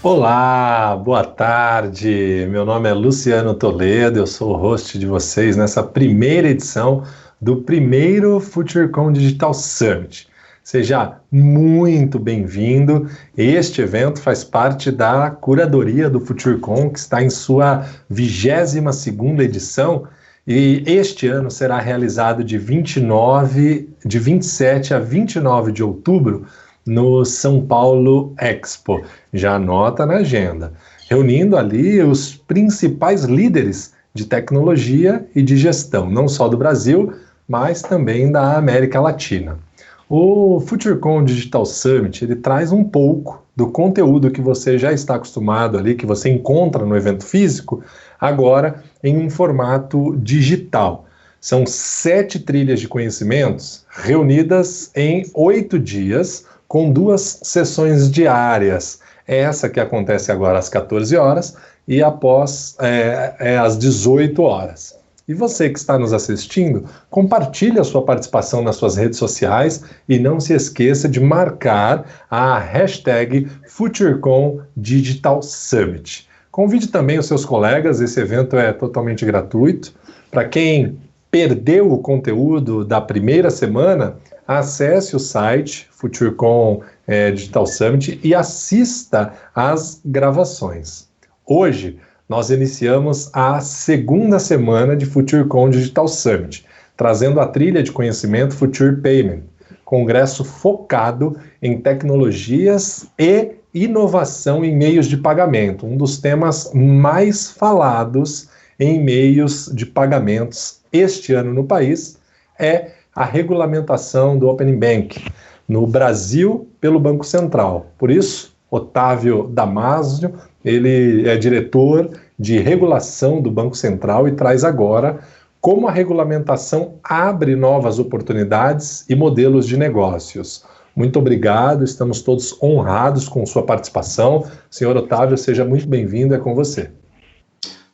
Olá, boa tarde. Meu nome é Luciano Toledo, eu sou o host de vocês nessa primeira edição do primeiro FutureCon Digital Summit. Seja muito bem-vindo. Este evento faz parte da curadoria do FutureCon, que está em sua 22ª edição, e este ano será realizado de 27 a 29 de outubro no São Paulo Expo. Já anota na agenda. Reunindo ali os principais líderes de tecnologia e de gestão, não só do Brasil, mas também da América Latina. O FutureCon Digital Summit, ele traz um pouco do conteúdo que você já está acostumado ali, que você encontra no evento físico, agora em um formato digital. São 7 trilhas de conhecimentos reunidas em 8 dias, com 2 sessões diárias. Essa que acontece agora às 14 horas e após às 18 horas. E você que está nos assistindo, compartilhe a sua participação nas suas redes sociais e não se esqueça de marcar a hashtag FutureCon Digital Summit. Convide também os seus colegas, esse evento é totalmente gratuito. Para quem perdeu o conteúdo da primeira semana, acesse o site FutureCon Digital Summit e assista às gravações. Hoje, nós iniciamos a 2ª semana de FutureCon Digital Summit, trazendo a trilha de conhecimento Future Payment, congresso focado em tecnologias e inovação em meios de pagamento, um dos temas mais falados em meios de pagamentos este ano no país é a regulamentação do Open Bank, no Brasil pelo Banco Central. Por isso, Otávio Damasio, ele é diretor de regulação do Banco Central e traz agora como a regulamentação abre novas oportunidades e modelos de negócios. Muito obrigado, estamos todos honrados com sua participação. Senhor Otávio, seja muito bem-vindo, é com você.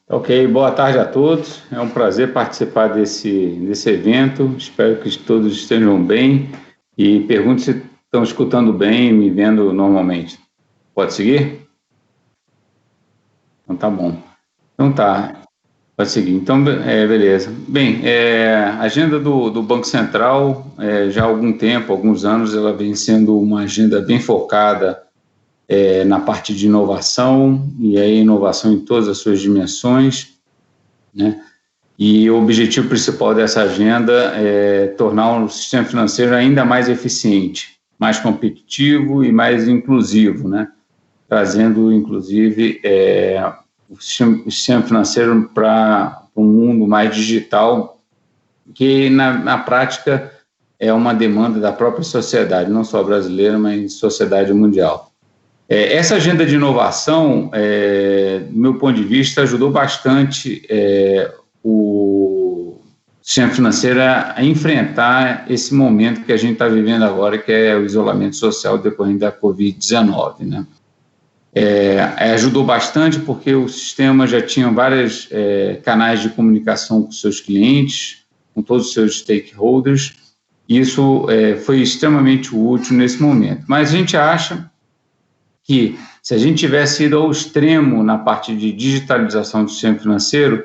Ok, boa tarde a todos. É um prazer participar desse evento. Espero que todos estejam bem e pergunto se estão escutando bem e me vendo normalmente. Pode seguir? Então tá bom. Então tá, pode seguir. Então, beleza. Bem, a agenda do Banco Central, já há algum tempo, alguns anos, ela vem sendo uma agenda bem focada na parte de inovação, e aí inovação em todas as suas dimensões, né? E o objetivo principal dessa agenda é tornar o sistema financeiro ainda mais eficiente, mais competitivo e mais inclusivo, né? Trazendo, inclusive, o sistema financeiro para um mundo mais digital, que na prática é uma demanda da própria sociedade, não só brasileira, mas sociedade mundial. Essa agenda de inovação, do meu ponto de vista, ajudou bastante o sistema financeiro a enfrentar esse momento que a gente está vivendo agora, que é o isolamento social decorrente da Covid-19, né? Ajudou bastante porque o sistema já tinha vários canais de comunicação com seus clientes, com todos os seus stakeholders, e isso foi extremamente útil nesse momento. Mas a gente acha que se a gente tivesse ido ao extremo na parte de digitalização do sistema financeiro,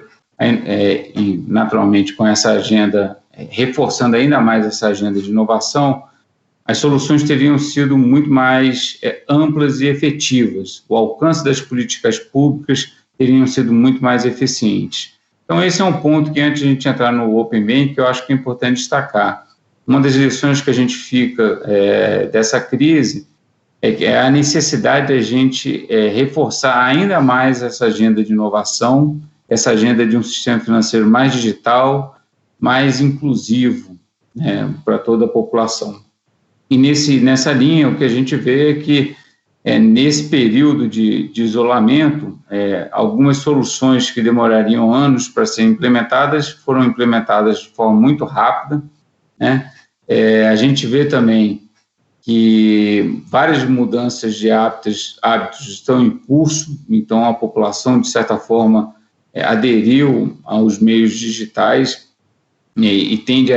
e naturalmente com essa agenda, reforçando ainda mais essa agenda de inovação, as soluções teriam sido muito mais amplas e efetivas, o alcance das políticas públicas teriam sido muito mais eficientes. Então esse é um ponto que antes de a gente entrar no Open Bank, eu acho que é importante destacar. Uma das lições que a gente fica dessa crise é a necessidade da gente reforçar ainda mais essa agenda de inovação, essa agenda de um sistema financeiro mais digital, mais inclusivo, né, para toda a população. E nessa linha, o que a gente vê é que nesse período de isolamento, algumas soluções que demorariam anos para serem implementadas, foram implementadas de forma muito rápida, né? A gente vê também que várias mudanças de hábitos estão em curso, então a população, de certa forma, aderiu aos meios digitais e tende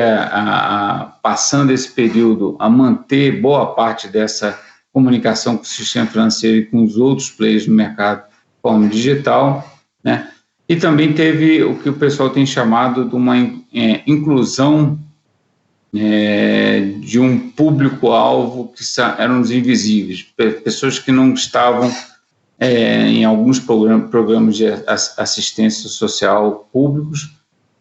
passando esse período, a manter boa parte dessa comunicação com o sistema financeiro e com os outros players do mercado de forma digital, né? E também teve o que o pessoal tem chamado de uma inclusão de um público-alvo que eram os invisíveis, pessoas que não estavam em alguns programas de assistência social públicos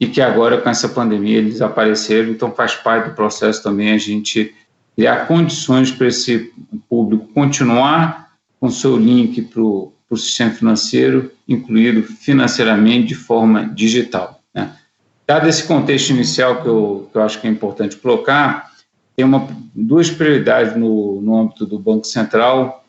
e que agora, com essa pandemia, eles apareceram. Então, faz parte do processo também a gente criar condições para esse público continuar com seu link para o sistema financeiro, incluído financeiramente de forma digital, né? Dado esse contexto inicial que eu acho que é importante colocar, tem duas prioridades no âmbito do Banco Central,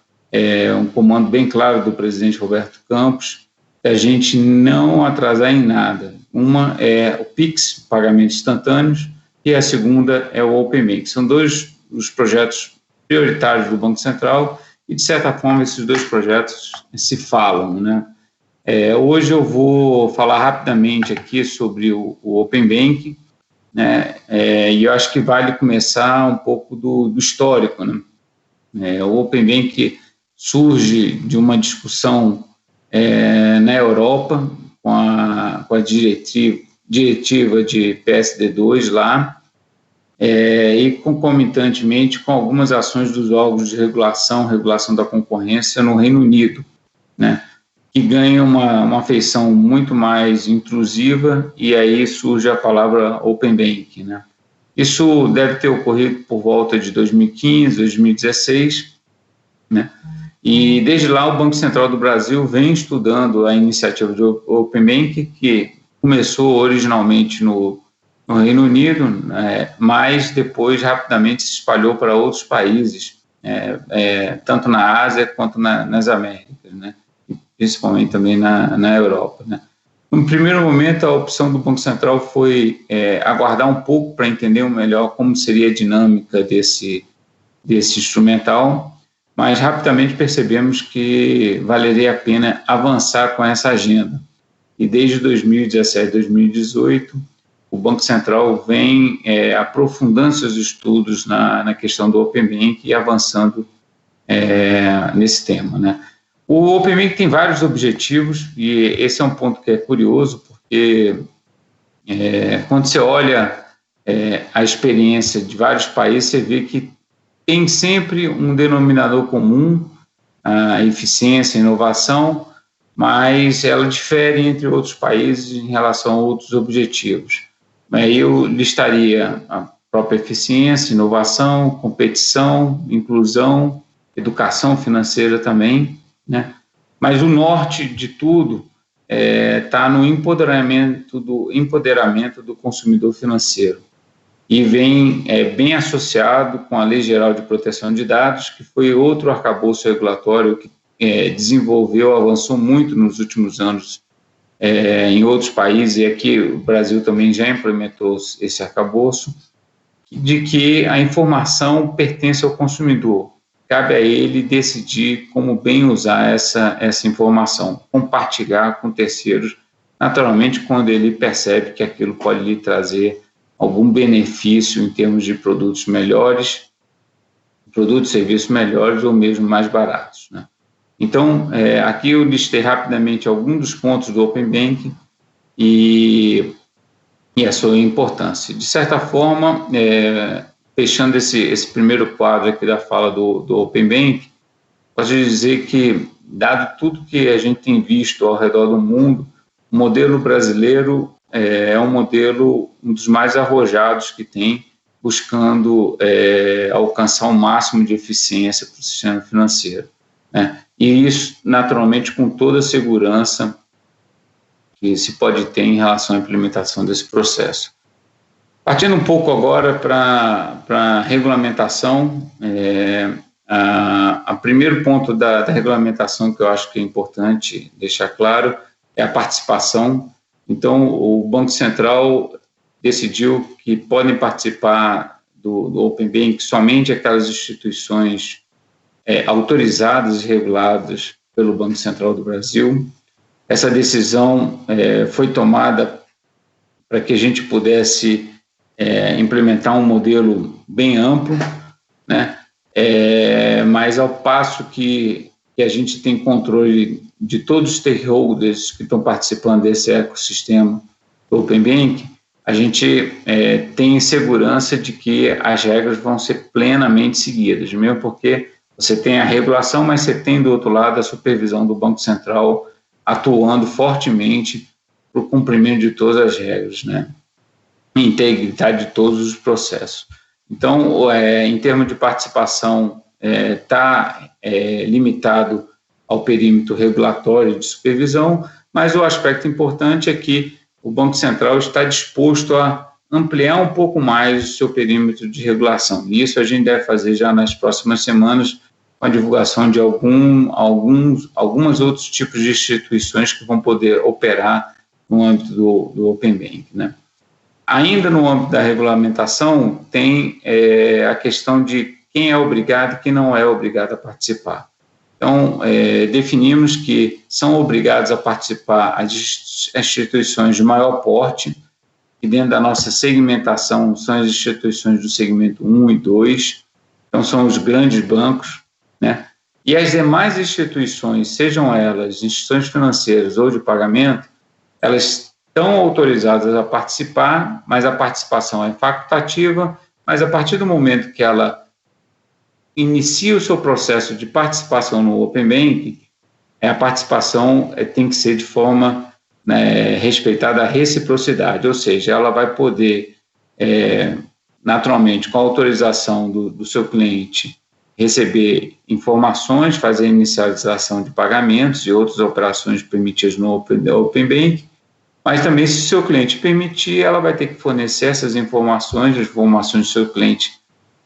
um comando bem claro do presidente Roberto Campos, a gente não atrasar em nada. Uma é o PIX, pagamentos instantâneos, e a segunda é o Open Banking. São dois os projetos prioritários do Banco Central e, de certa forma, esses dois projetos se falam, né? Hoje eu vou falar rapidamente aqui sobre o Open Banking, né? E eu acho que vale começar um pouco do histórico, né? O Open Banking surge de uma discussão na Europa com a diretiva de PSD2 lá, e concomitantemente com algumas ações dos órgãos de regulação da concorrência no Reino Unido, né? Que ganha uma feição muito mais intrusiva, e aí surge a palavra Open Banking, né? Isso deve ter ocorrido por volta de 2015, 2016, né? E desde lá o Banco Central do Brasil vem estudando a iniciativa de Open Banking, que começou originalmente no Reino Unido, mas depois rapidamente se espalhou para outros países, tanto na Ásia quanto nas Américas, né? Principalmente também na Europa, né? No primeiro momento, a opção do Banco Central foi aguardar um pouco para entender melhor como seria a dinâmica desse instrumental, mas rapidamente percebemos que valeria a pena avançar com essa agenda. E desde 2017, 2018, o Banco Central vem aprofundando seus estudos na questão do Open Banking e avançando nesse tema, né? O Open Banking tem vários objetivos, e esse é um ponto que é curioso, porque quando você olha a experiência de vários países, você vê que tem sempre um denominador comum, a eficiência, a inovação, mas ela difere entre outros países em relação a outros objetivos. Aí eu listaria a própria eficiência, inovação, competição, inclusão, educação financeira também, né? Mas o norte de tudo está no empoderamento do consumidor financeiro, e vem bem associado com a Lei Geral de Proteção de Dados, que foi outro arcabouço regulatório que desenvolveu, avançou muito nos últimos anos em outros países, e aqui o Brasil também já implementou esse arcabouço, de que a informação pertence ao consumidor. Cabe a ele decidir como bem usar essa informação, compartilhar com terceiros, naturalmente quando ele percebe que aquilo pode lhe trazer algum benefício em termos de produtos melhores, produtos e serviços melhores ou mesmo mais baratos, né? Então, aqui eu listei rapidamente alguns dos pontos do Open Banking e a sua importância. De certa forma, fechando esse primeiro quadro aqui da fala do Open Banking, posso dizer que, dado tudo que a gente tem visto ao redor do mundo, o modelo brasileiro é um dos mais arrojados que tem, buscando alcançar o máximo de eficiência para o sistema financeiro, né? E isso, naturalmente, com toda a segurança que se pode ter em relação à implementação desse processo. Partindo um pouco agora para a regulamentação, o primeiro ponto da regulamentação que eu acho que é importante deixar claro é a participação. Então, o Banco Central decidiu que podem participar do Open Banking somente aquelas instituições autorizadas e reguladas pelo Banco Central do Brasil. Essa decisão foi tomada para que a gente pudesse implementar um modelo bem amplo, né? mas ao passo que a gente tem controle de todos os stakeholders que estão participando desse ecossistema do Open Banking, a gente tem segurança de que as regras vão ser plenamente seguidas, mesmo porque você tem a regulação, mas você tem do outro lado a supervisão do Banco Central atuando fortemente para o cumprimento de todas as regras, né? Integridade de todos os processos. Então, em termos de participação, está limitado ao perímetro regulatório de supervisão, mas o aspecto importante é que o Banco Central está disposto a ampliar um pouco mais o seu perímetro de regulação. E isso a gente deve fazer já nas próximas semanas, com a divulgação de alguns outros tipos de instituições que vão poder operar no âmbito do Open Banking, né? Ainda no âmbito da regulamentação, tem a questão de quem é obrigado e quem não é obrigado a participar. Então, definimos que são obrigados a participar as instituições de maior porte, e dentro da nossa segmentação são as instituições do segmento 1 e 2, então são os grandes bancos, né? E as demais instituições, sejam elas instituições financeiras ou de pagamento, elas estão autorizadas a participar, mas a participação é facultativa, mas a partir do momento que ela inicia o seu processo de participação no Open Banking, a participação tem que ser de forma respeitada a reciprocidade, ou seja, ela vai poder, naturalmente, com a autorização do seu cliente, receber informações, fazer inicialização de pagamentos e outras operações permitidas no Open Banking, mas também, se o seu cliente permitir, ela vai ter que fornecer essas informações, as informações do seu cliente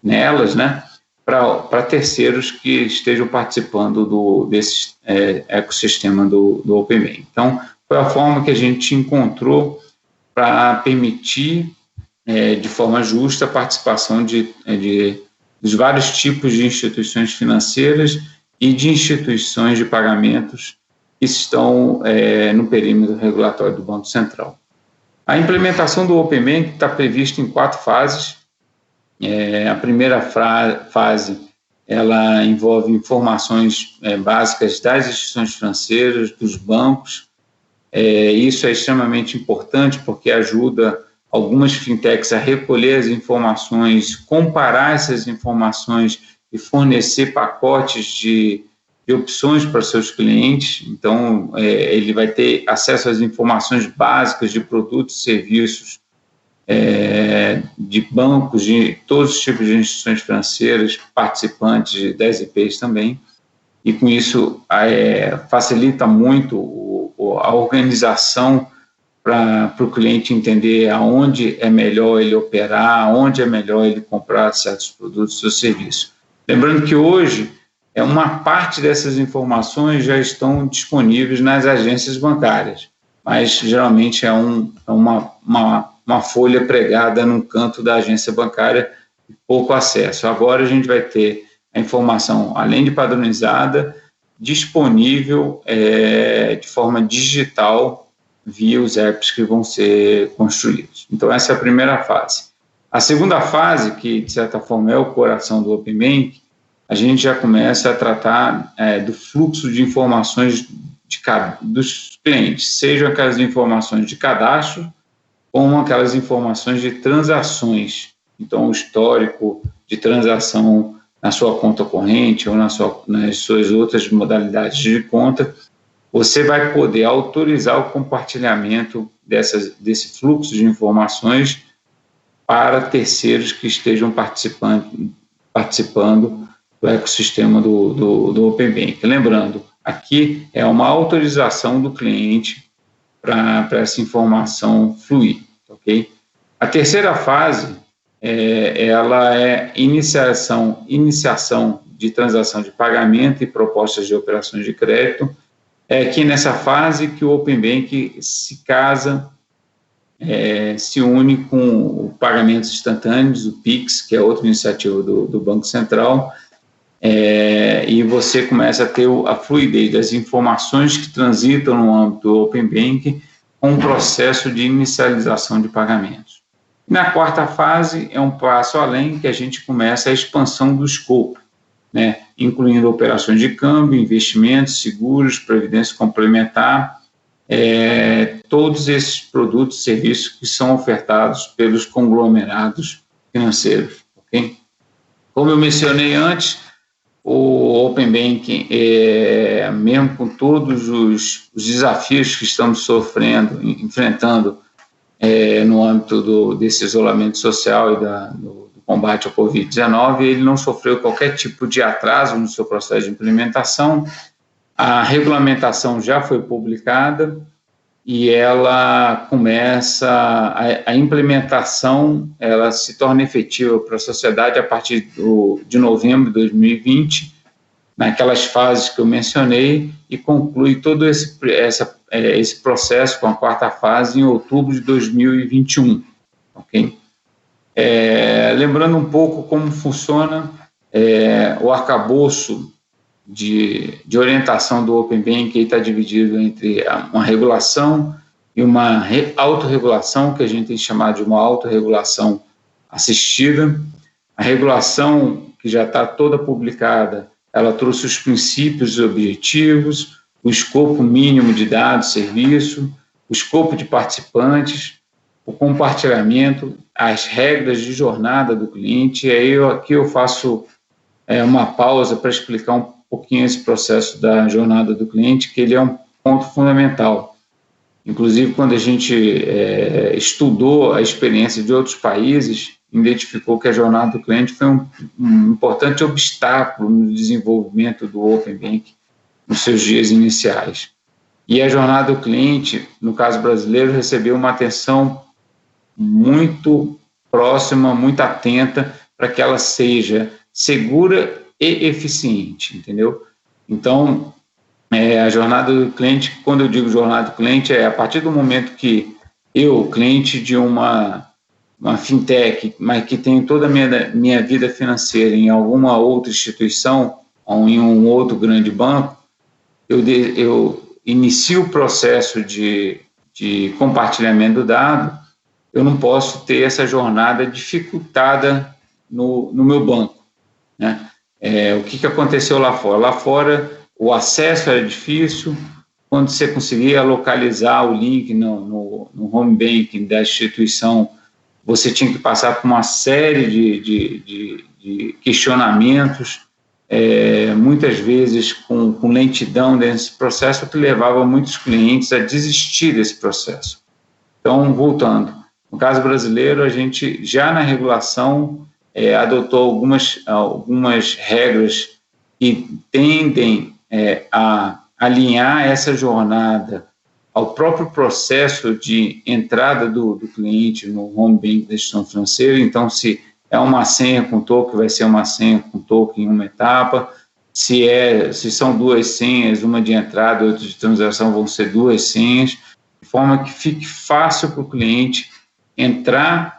nelas, né, para terceiros que estejam participando desse ecossistema do Open Banking. Então, foi a forma que a gente encontrou para permitir, de forma justa, a participação dos vários tipos de instituições financeiras e de instituições de pagamentos que estão no perímetro regulatório do Banco Central. A implementação do Open Banking está prevista em 4 fases. A primeira fase, ela envolve informações básicas das instituições financeiras, dos bancos. Isso é extremamente importante porque ajuda algumas fintechs a recolher as informações, comparar essas informações e fornecer pacotes de opções para seus clientes. Então, ele vai ter acesso às informações básicas de produtos e serviços de bancos, de todos os tipos de instituições financeiras, participantes das IPs também, e com isso facilita muito a organização para o cliente entender aonde é melhor ele operar, aonde é melhor ele comprar certos produtos ou serviços. Lembrando que hoje, uma parte dessas informações já estão disponíveis nas agências bancárias, mas geralmente uma folha pregada num canto da agência bancária e pouco acesso. Agora a gente vai ter a informação, além de padronizada, disponível de forma digital via os apps que vão ser construídos. Então, essa é a primeira fase. A segunda fase, que de certa forma é o coração do Open Banking, a gente já começa a tratar do fluxo de informações dos clientes, sejam aquelas informações de cadastro, como aquelas informações de transações. Então, o histórico de transação na sua conta corrente ou nas suas outras modalidades de conta, você vai poder autorizar o compartilhamento desse fluxo de informações para terceiros que estejam participando do ecossistema do Open Banking. Lembrando, aqui é uma autorização do cliente para essa informação fluir, ok? A terceira fase, ela é iniciação de transação de pagamento e propostas de operações de crédito. É aqui nessa fase que o Open Banking se casa, se une com o pagamentos instantâneos, o Pix, que é outra iniciativa do Banco Central, e você começa a ter a fluidez das informações que transitam no âmbito do Open Banking com um processo de inicialização de pagamentos. Na quarta fase, é um passo além, que a gente começa a expansão do escopo. né, incluindo operações de câmbio, investimentos, seguros, previdência complementar, todos esses produtos e serviços que são ofertados pelos conglomerados financeiros. Okay? Como eu mencionei antes, o Open Banking, mesmo com todos os desafios que estamos enfrentando no âmbito desse isolamento social e do combate ao Covid-19, ele não sofreu qualquer tipo de atraso no seu processo de implementação. A regulamentação já foi publicada e ela começa, a implementação, ela se torna efetiva para a sociedade a partir de novembro de 2020, naquelas fases que eu mencionei, e conclui todo esse processo com a quarta fase em outubro de 2021, ok? Lembrando um pouco como funciona o arcabouço de orientação do Open Banking, está dividido entre uma regulação e uma autorregulação, que a gente tem chamado de uma autorregulação assistida. A regulação, que já está toda publicada, ela trouxe os princípios e objetivos, o escopo mínimo de dados, serviço, o escopo de participantes, o compartilhamento, as regras de jornada do cliente. E aí aqui eu faço uma pausa para explicar um pouquinho esse processo da jornada do cliente, que ele é um ponto fundamental. Inclusive, quando a gente estudou a experiência de outros países, identificou que a jornada do cliente foi um importante obstáculo no desenvolvimento do Open Banking nos seus dias iniciais. E a jornada do cliente, no caso brasileiro, recebeu uma atenção muito próxima, muito atenta, para que ela seja segura e eficiente, entendeu? Então, a jornada do cliente, quando eu digo jornada do cliente, a partir do momento que eu, cliente de uma fintech, mas que tenho toda a minha vida financeira em alguma outra instituição ou em um outro grande banco, eu inicio o processo de compartilhamento do dado, eu não posso ter essa jornada dificultada no meu banco, né? O que aconteceu lá fora? Lá fora, o acesso era difícil. Quando você conseguia localizar o link no home banking da instituição, você tinha que passar por uma série de questionamentos, muitas vezes com lentidão desse processo, que levava muitos clientes a desistir desse processo. Então, voltando, no caso brasileiro, a gente já na regulação adotou algumas regras que tendem a alinhar essa jornada ao próprio processo de entrada do cliente no home banking da instituição financeira. Então, se é uma senha com token, vai ser uma senha com token em uma etapa. Se são duas senhas, uma de entrada e outra de transação, vão ser duas senhas, de forma que fique fácil para o cliente entrar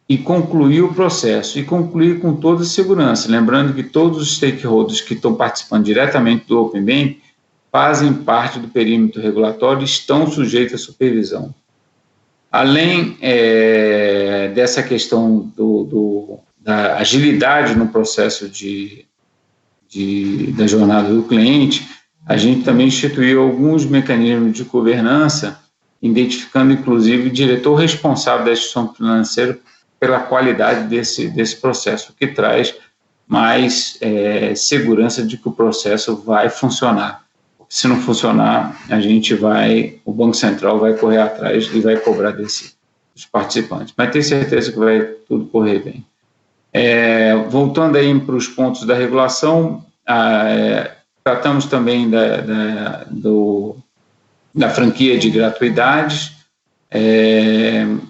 e concluir o processo, e concluir com toda a segurança. Lembrando que todos os stakeholders que estão participando diretamente do Open Banking fazem parte do perímetro regulatório e estão sujeitos à supervisão. Além dessa questão da agilidade no processo da jornada do cliente, a gente também instituiu alguns mecanismos de governança, identificando, inclusive, o diretor responsável da instituição financeira pela qualidade desse processo, o que traz mais segurança de que o processo vai funcionar. Se não funcionar, o Banco Central vai correr atrás e vai cobrar dos participantes. Mas tenho certeza que vai tudo correr bem. Voltando aí para os pontos da regulação, tratamos também da franquia de gratuidades.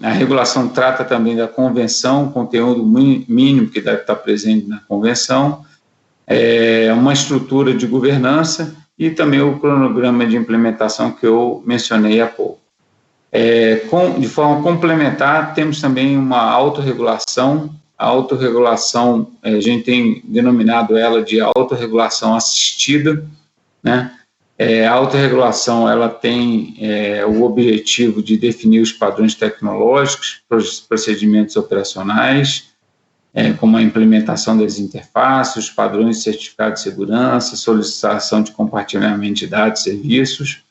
A regulação trata também da convenção, conteúdo mínimo que deve estar presente na convenção, uma estrutura de governança e também o cronograma de implementação que eu mencionei há pouco. De forma complementar, temos também uma autorregulação. A autorregulação, a gente tem denominado ela de autorregulação assistida, né? A autorregulação, ela tem o objetivo de definir os padrões tecnológicos, os procedimentos operacionais, como a implementação das interfaces, os padrões de certificado de segurança, solicitação de compartilhamento de dados e serviços.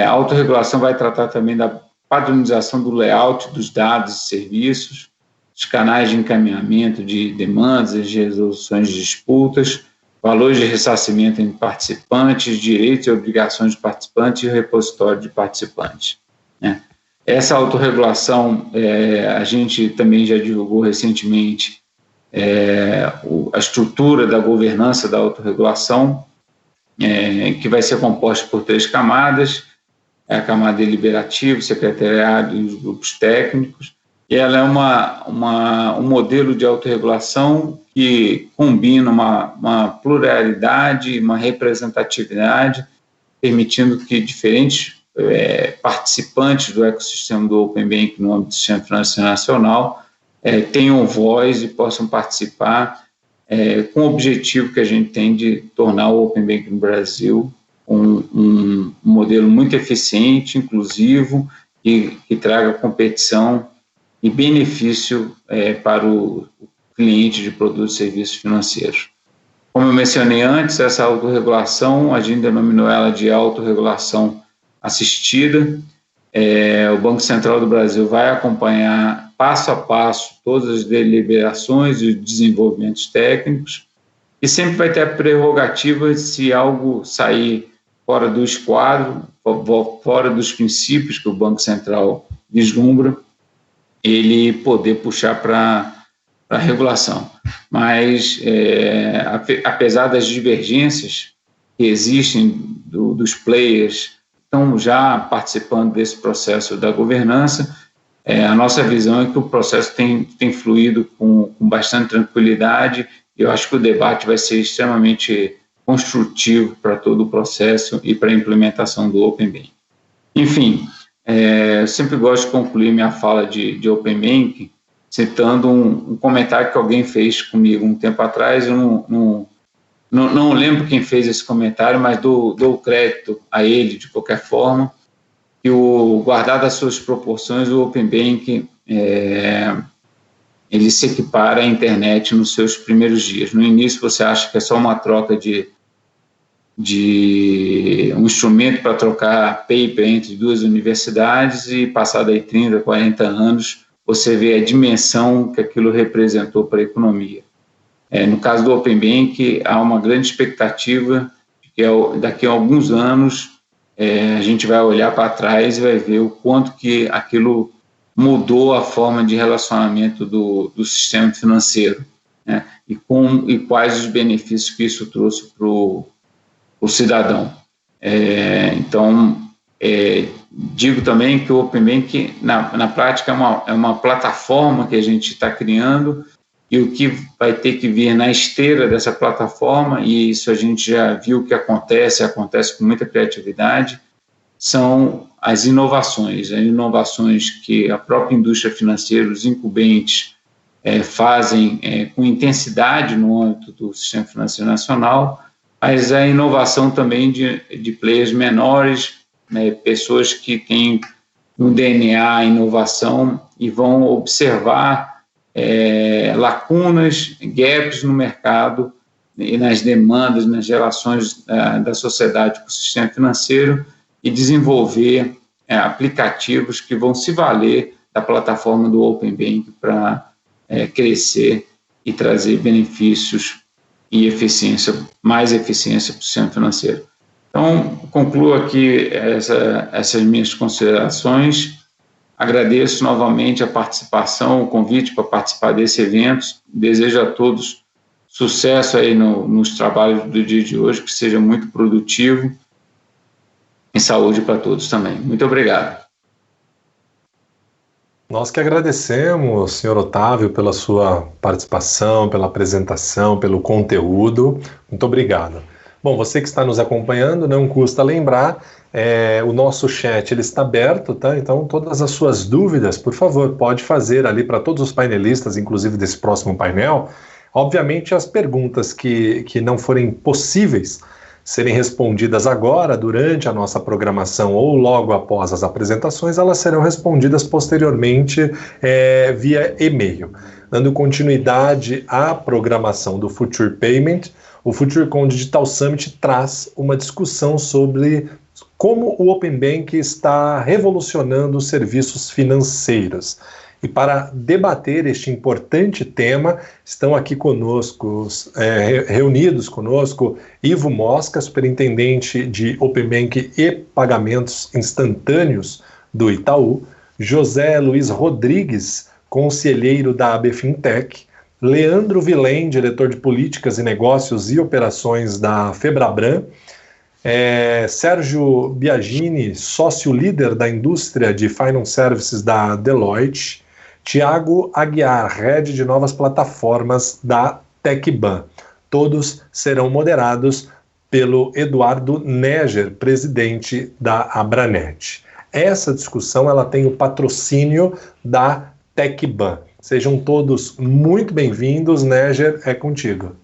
A autorregulação vai tratar também da padronização do layout dos dados e serviços, os canais de encaminhamento de demandas e de resoluções de disputas, valores de ressarcimento entre participantes, direitos e obrigações de participantes e repositório de participantes. Essa autorregulação, a gente também já divulgou recentemente a estrutura da governança da autorregulação, que vai ser composta por 3 camadas, a camada deliberativa, o secretariado e os grupos técnicos, e ela é um modelo de autorregulação que combina uma pluralidade, uma representatividade, permitindo que diferentes participantes do ecossistema do Open Banking no âmbito do Sistema Financeiro Nacional tenham voz e possam participar com o objetivo que a gente tem de tornar o Open Banking no Brasil um modelo muito eficiente, inclusivo e que traga competição e benefício para o cliente de produtos e serviços financeiros. Como eu mencionei antes, essa autorregulação, a gente denominou ela de autorregulação assistida. O Banco Central do Brasil vai acompanhar passo a passo todas as deliberações e desenvolvimentos técnicos e sempre vai ter a prerrogativa, se algo sair fora do esquadro, fora dos princípios que o Banco Central vislumbra, ele poder puxar para a regulação. Mas, apesar das divergências que existem dos players que estão já participando desse processo da governança, a nossa visão é que o processo tem fluído com bastante tranquilidade e eu acho que o debate vai ser extremamente construtivo para todo o processo e para a implementação do Open Banking. Enfim, eu sempre gosto de concluir minha fala de Open Banking citando um comentário que alguém fez comigo um tempo atrás. Eu não lembro quem fez esse comentário, mas dou crédito a ele de qualquer forma, que guardado as suas proporções, o Open Banking ele se equipara à internet nos seus primeiros dias. No início você acha que é só uma troca de um instrumento para trocar paper entre 2 universidades e passado aí 30, 40 anos, você vê a dimensão que aquilo representou para a economia. No caso do Open Banking, há uma grande expectativa de que daqui a alguns anos a gente vai olhar para trás e vai ver o quanto que aquilo mudou a forma de relacionamento do sistema financeiro, né? E quais os benefícios que isso trouxe para o cidadão. Então, digo também que o Open Banking, na prática, é uma plataforma que a gente está criando e o que vai ter que vir na esteira dessa plataforma, e isso a gente já viu que acontece com muita criatividade, são as inovações que a própria indústria financeira, os incumbentes, fazem com intensidade no âmbito do Sistema Financeiro Nacional, mas a inovação também de players menores, né, pessoas que têm no DNA a inovação e vão observar lacunas, gaps no mercado e nas demandas, nas relações da sociedade com o sistema financeiro e desenvolver aplicativos que vão se valer da plataforma do Open Banking para crescer e trazer benefícios e mais eficiência para o sistema financeiro. Então, concluo aqui essas minhas considerações. Agradeço novamente a participação, o convite para participar desse evento. Desejo a todos sucesso aí nos trabalhos do dia de hoje, que seja muito produtivo e saúde para todos também. Muito obrigado. Nós que agradecemos, senhor Otávio, pela sua participação, pela apresentação, pelo conteúdo. Muito obrigado. Bom, você que está nos acompanhando, não custa lembrar, o nosso chat ele está aberto, tá? Então, todas as suas dúvidas, por favor, pode fazer ali para todos os painelistas, inclusive desse próximo painel. Obviamente, as perguntas que não forem possíveis serem respondidas agora, durante a nossa programação ou logo após as apresentações, elas serão respondidas posteriormente via e-mail. Dando continuidade à programação do Future Payment, o FutureCon Digital Summit traz uma discussão sobre como o Open Bank está revolucionando os serviços financeiros. E para debater este importante tema, estão aqui conosco, reunidos conosco, Ivo Mosca, superintendente de Open Bank e pagamentos instantâneos do Itaú, José Luiz Rodrigues, conselheiro da AB Fintech, Leandro Vilém, diretor de Políticas e Negócios e Operações da Febraban, Sérgio Biagini, sócio-líder da indústria de Finance Services da Deloitte, Tiago Aguiar, head de novas plataformas da TecBan. Todos serão moderados pelo Eduardo Neger, presidente da Abranet. Essa discussão ela tem o patrocínio da TecBan. Sejam todos muito bem-vindos. Neger, é contigo.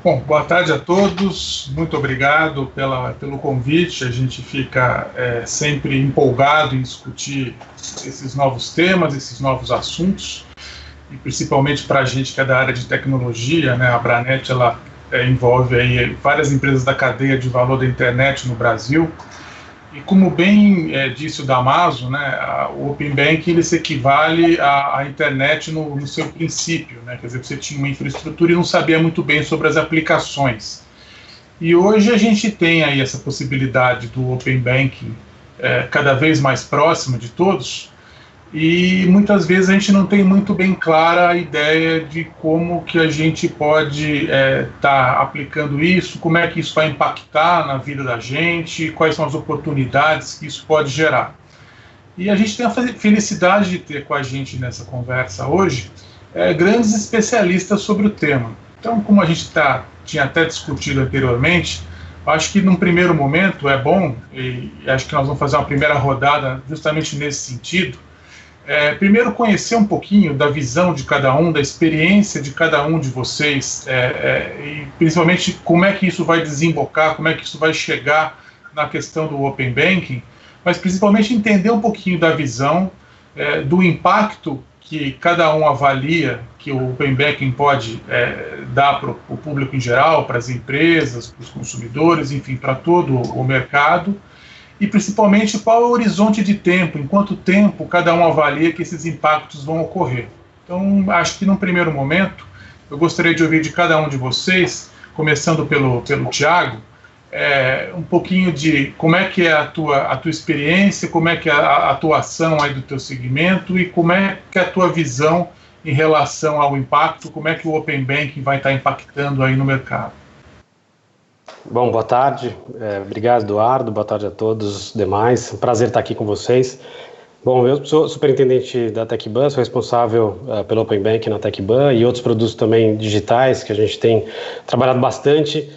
Bom, boa tarde a todos, muito obrigado pelo convite. A gente fica sempre empolgado em discutir esses novos temas, esses novos assuntos, e principalmente para a gente que é da área de tecnologia, né? A Abranet ela envolve aí várias empresas da cadeia de valor da internet no Brasil. E como bem disse o Damaso, né, o Open Banking ele se equivale à internet no seu princípio, né, quer dizer, você tinha uma infraestrutura e não sabia muito bem sobre as aplicações. E hoje a gente tem aí essa possibilidade do Open Banking cada vez mais próximo de todos, e muitas vezes a gente não tem muito bem clara a ideia de como que a gente pode tá aplicando isso, como é que isso vai impactar na vida da gente, quais são as oportunidades que isso pode gerar. E a gente tem a felicidade de ter com a gente nessa conversa hoje grandes especialistas sobre o tema. Então, como a gente tinha até discutido anteriormente, acho que num primeiro momento é bom, e acho que nós vamos fazer uma primeira rodada justamente nesse sentido, primeiro conhecer um pouquinho da visão de cada um, da experiência de cada um de vocês, e principalmente como é que isso vai desembocar, como é que isso vai chegar na questão do Open Banking, mas principalmente entender um pouquinho da visão, do impacto que cada um avalia que o Open Banking pode dar para o público em geral, para as empresas, para os consumidores, enfim, para todo o mercado, e principalmente qual é o horizonte de tempo, em quanto tempo cada um avalia que esses impactos vão ocorrer. Então, acho que num primeiro momento, eu gostaria de ouvir de cada um de vocês, começando pelo Tiago, um pouquinho de como é que é a tua experiência, como é que é a atuação aí do teu segmento e como é que é a tua visão em relação ao impacto, como é que o Open Banking vai estar impactando aí no mercado. Bom, boa tarde, obrigado Eduardo, boa tarde a todos os demais, prazer estar aqui com vocês. Bom, eu sou superintendente da TecBan, sou responsável pelo Open Banking na TecBan e outros produtos também digitais que a gente tem trabalhado bastante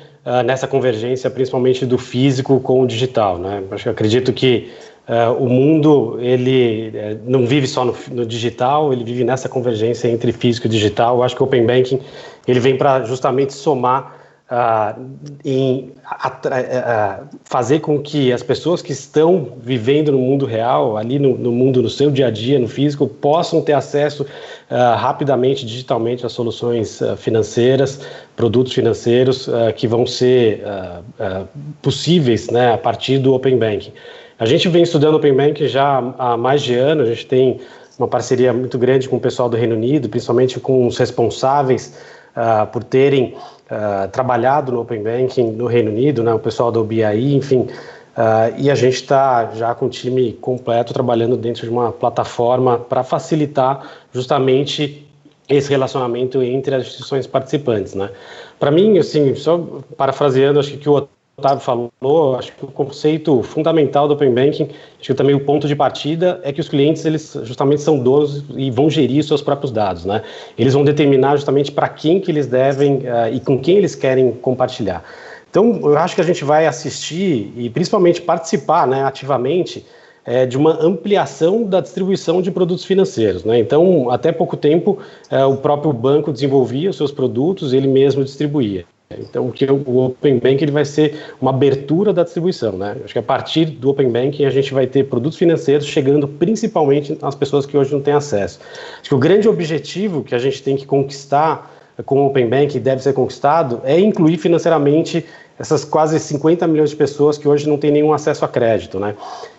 nessa convergência, principalmente do físico com o digital, né? Acredito que o mundo ele não vive só no digital, ele vive nessa convergência entre físico e digital. Eu acho que o Open Banking ele vem para justamente somar fazer com que as pessoas que estão vivendo no mundo real, ali no mundo, no seu dia a dia, no físico, possam ter acesso rapidamente, digitalmente, às soluções financeiras, produtos financeiros que vão ser possíveis, né, a partir do Open Banking. A gente vem estudando Open Banking já há mais de ano, a gente tem uma parceria muito grande com o pessoal do Reino Unido, principalmente com os responsáveis por terem trabalhado no Open Banking no Reino Unido, né, o pessoal do BI, enfim, e a gente está já com o time completo trabalhando dentro de uma plataforma para facilitar justamente esse relacionamento entre as instituições participantes, né. Para mim, assim, só parafraseando, acho que o Otávio falou, acho que o conceito fundamental do Open Banking, acho que também o ponto de partida é que os clientes, eles justamente são donos e vão gerir seus próprios dados, né? Eles vão determinar justamente para quem que eles devem e com quem eles querem compartilhar. Então, eu acho que a gente vai assistir e principalmente participar, né, ativamente de uma ampliação da distribuição de produtos financeiros, né? Então, até pouco tempo, o próprio banco desenvolvia os seus produtos, ele mesmo distribuía. Então, o Open Banking ele vai ser uma abertura da distribuição, né? Acho que a partir do Open Banking a gente vai ter produtos financeiros chegando principalmente às pessoas que hoje não têm acesso. Acho que o grande objetivo que a gente tem que conquistar com o Open Banking, deve ser conquistado, é incluir financeiramente essas quase 50 milhões de pessoas que hoje não têm nenhum acesso a crédito, né?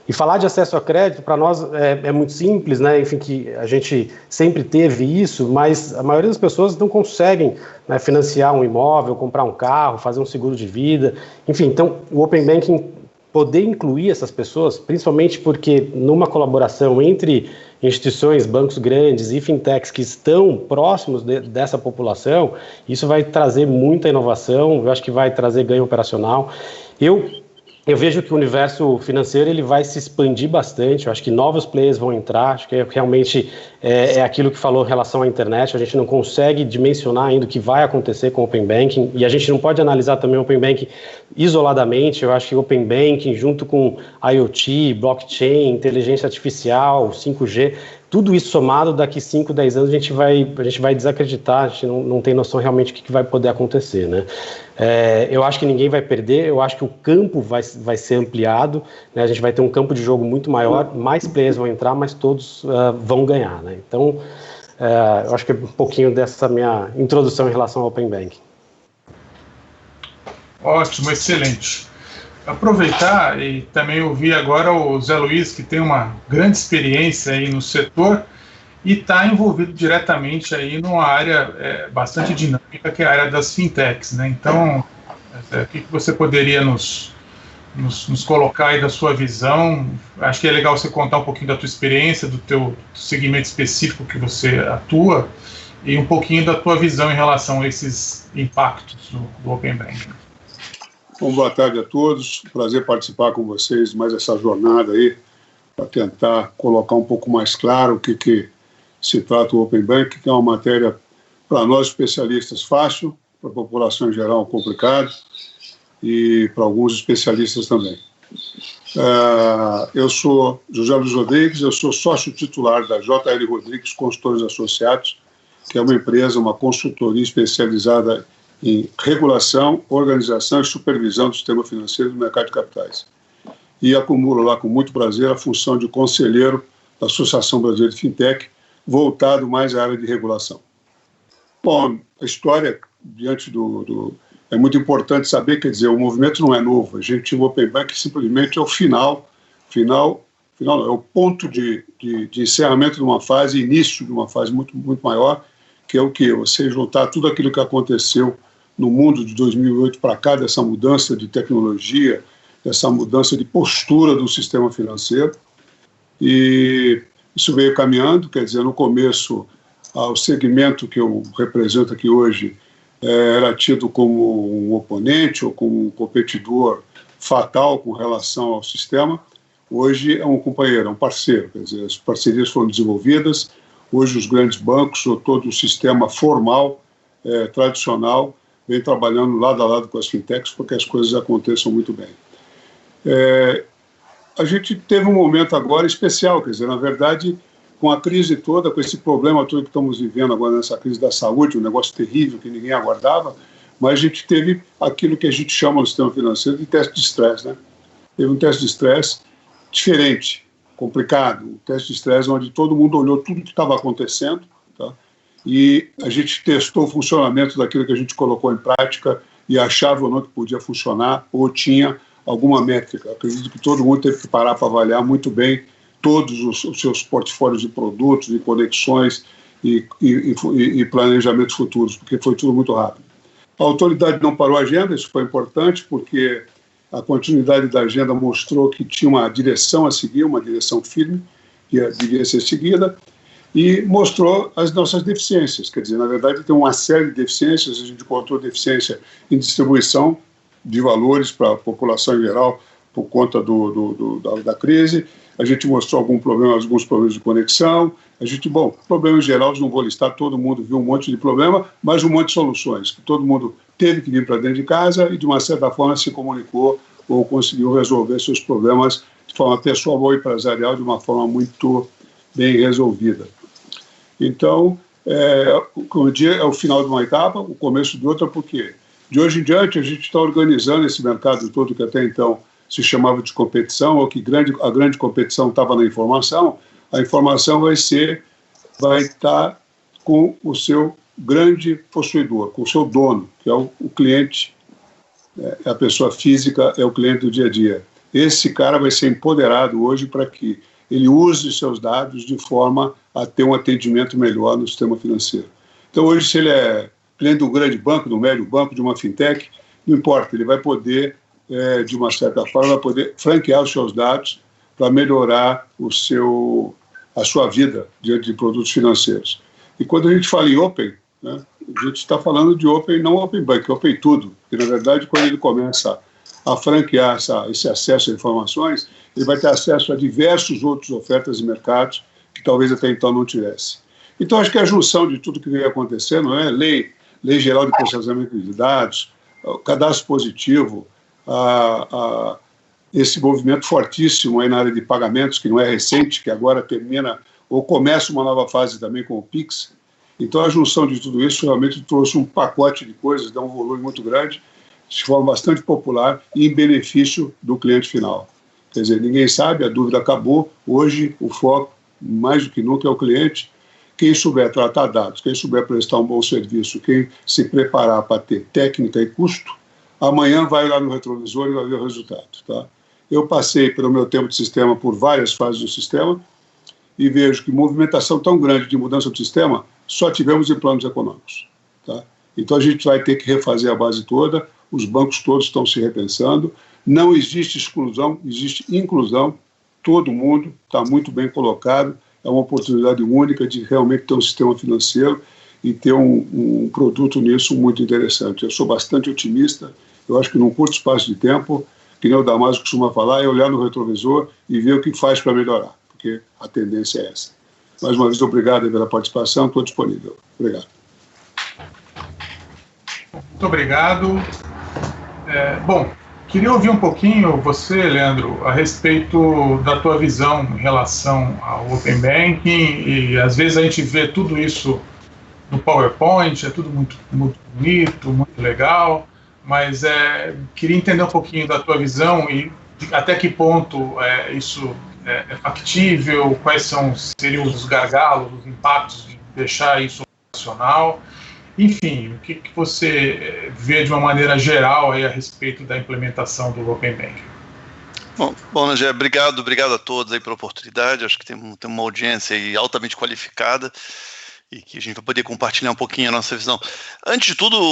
E falar de acesso a crédito, para nós, é muito simples, né? Enfim, que a gente sempre teve isso, mas a maioria das pessoas não conseguem, né, financiar um imóvel, comprar um carro, fazer um seguro de vida. Enfim, então, o Open Banking poder incluir essas pessoas, principalmente porque numa colaboração entre instituições, bancos grandes e fintechs que estão próximos dessa população, isso vai trazer muita inovação, eu acho que vai trazer ganho operacional. Eu vejo que o universo financeiro ele vai se expandir bastante, eu acho que novos players vão entrar, acho que realmente é aquilo que falou em relação à internet, a gente não consegue dimensionar ainda o que vai acontecer com o Open Banking, e a gente não pode analisar também o Open Banking isoladamente. Eu acho que o Open Banking junto com IoT, blockchain, inteligência artificial, 5G, tudo isso somado, daqui 5, 10 anos a gente vai desacreditar, a gente não tem noção realmente do que vai poder acontecer, né? Eu acho que ninguém vai perder, eu acho que o campo vai ser ampliado, né? A gente vai ter um campo de jogo muito maior, mais players vão entrar, mas todos vão ganhar, né? Então, eu acho que é um pouquinho dessa minha introdução em relação ao Open Banking. Ótimo, excelente. Aproveitar e também ouvir agora o Zé Luiz, que tem uma grande experiência aí no setor e está envolvido diretamente aí numa área bastante dinâmica, que é a área das fintechs, né? Então, o que você poderia nos colocar aí da sua visão? Acho que é legal você contar um pouquinho da tua experiência, do teu segmento específico que você atua e um pouquinho da tua visão em relação a esses impactos do Open Banking. Bom, boa tarde a todos, prazer participar com vocês mais essa jornada aí, para tentar colocar um pouco mais claro o que se trata o Open Banking, que é uma matéria para nós especialistas fácil, para a população em geral complicado, e para alguns especialistas também. Eu sou José Luiz Rodrigues, eu sou sócio titular da JL Rodrigues Consultores Associados, que é uma empresa, uma consultoria especializada em regulação, organização e supervisão do sistema financeiro e do mercado de capitais. E acumulo lá com muito prazer a função de conselheiro da Associação Brasileira de Fintech, voltado mais à área de regulação. Bom, a história diante é muito importante saber, quer dizer, o movimento não é novo, a gente, o Open Banking simplesmente é o final é o ponto de encerramento de uma fase, início de uma fase muito, muito maior, que é o quê? Você juntar tudo aquilo que aconteceu no mundo de 2008 para cá, dessa mudança de tecnologia, dessa mudança de postura do sistema financeiro, e isso veio caminhando, quer dizer, no começo, o segmento que eu represento aqui hoje era tido como um oponente ou como um competidor fatal com relação ao sistema. Hoje é um companheiro, é um parceiro, quer dizer, as parcerias foram desenvolvidas, hoje os grandes bancos, ou todo o sistema formal, tradicional, vem trabalhando lado a lado com as fintechs para que as coisas aconteçam muito bem. A gente teve um momento agora especial, quer dizer, na verdade, com a crise toda, com esse problema todo que estamos vivendo agora nessa crise da saúde, um negócio terrível que ninguém aguardava, mas a gente teve aquilo que a gente chama no sistema financeiro de teste de estresse, né? Teve um teste de estresse diferente, complicado, um teste de estresse onde todo mundo olhou tudo que estava acontecendo, tá? E a gente testou o funcionamento daquilo que a gente colocou em prática e achava ou não que podia funcionar ou tinha alguma métrica. Acredito que todo mundo teve que parar para avaliar muito bem todos os seus portfólios de produtos, de conexões e planejamentos futuros, porque foi tudo muito rápido. A autoridade não parou a agenda, isso foi importante, porque a continuidade da agenda mostrou que tinha uma direção a seguir, uma direção firme, que devia ser seguida, e mostrou as nossas deficiências. Quer dizer, na verdade, tem uma série de deficiências, a gente encontrou deficiência em distribuição de valores para a população em geral, por conta da crise. A gente mostrou alguns problemas de conexão. Problemas gerais, não vou listar, todo mundo viu um monte de problema, mas um monte de soluções, que todo mundo teve que vir para dentro de casa e, de uma certa forma, se comunicou ou conseguiu resolver seus problemas de forma pessoal ou empresarial de uma forma muito bem resolvida. Então, como eu disse, é o final de uma etapa, o começo de outra, porque De hoje em diante, a gente está organizando esse mercado todo que até então se chamava de competição, ou que a grande competição estava na informação. A informação vai estar com o seu grande possuidor, com o seu dono, que é o cliente, a pessoa física, é o cliente do dia a dia. Esse cara vai ser empoderado hoje para que ele use seus dados de forma a ter um atendimento melhor no sistema financeiro. Então, hoje, se ele é cliente de um grande banco, de um médio banco, de uma fintech, não importa, ele vai poder, de uma certa forma, vai poder franquear os seus dados para melhorar a sua vida diante de produtos financeiros. E quando a gente fala em Open, né, a gente está falando de Open, não Open Bank, Open tudo. Porque, na verdade, quando ele começa a franquear esse acesso a informações, ele vai ter acesso a diversas outras ofertas de mercados que talvez até então não tivesse. Então, acho que a junção de tudo que vem acontecendo, Lei Geral de Processamento de Dados, o cadastro positivo, esse movimento fortíssimo aí na área de pagamentos, que não é recente, que agora termina ou começa uma nova fase também com o Pix. Então, a junção de tudo isso realmente trouxe um pacote de coisas, dá um volume muito grande, de forma bastante popular e em benefício do cliente final. Quer dizer, ninguém sabe, a dúvida acabou. Hoje, o foco, mais do que nunca, é o cliente. Quem souber tratar dados, quem souber prestar um bom serviço, quem se preparar para ter técnica e custo, amanhã vai lá no retrovisor e vai ver o resultado. Tá? Eu passei, pelo meu tempo de sistema, por várias fases do sistema e vejo que movimentação tão grande de mudança do sistema só tivemos em planos econômicos. Tá? Então, a gente vai ter que refazer a base toda, os bancos todos estão se repensando, não existe exclusão, existe inclusão, todo mundo está muito bem colocado, é uma oportunidade única de realmente ter um sistema financeiro e ter um produto nisso muito interessante. Eu sou bastante otimista, eu acho que num curto espaço de tempo, que nem o Damaso costuma falar, é olhar no retrovisor e ver o que faz para melhorar, porque a tendência é essa. Mais uma vez, obrigado pela participação, estou disponível. Obrigado. Muito obrigado. Bom, queria ouvir um pouquinho você, Leandro, a respeito da tua visão em relação ao Open Banking, e às vezes a gente vê tudo isso no PowerPoint, é tudo muito, muito bonito, muito legal, mas queria entender um pouquinho da tua visão e até que ponto isso é factível, quais seriam os gargalos, os impactos de deixar isso operacional. Enfim, o que você vê de uma maneira geral aí a respeito da implementação do Open Banking? Bom, Nagé, obrigado a todos aí pela oportunidade. Acho que tem uma audiência aí altamente qualificada e que a gente vai poder compartilhar um pouquinho a nossa visão.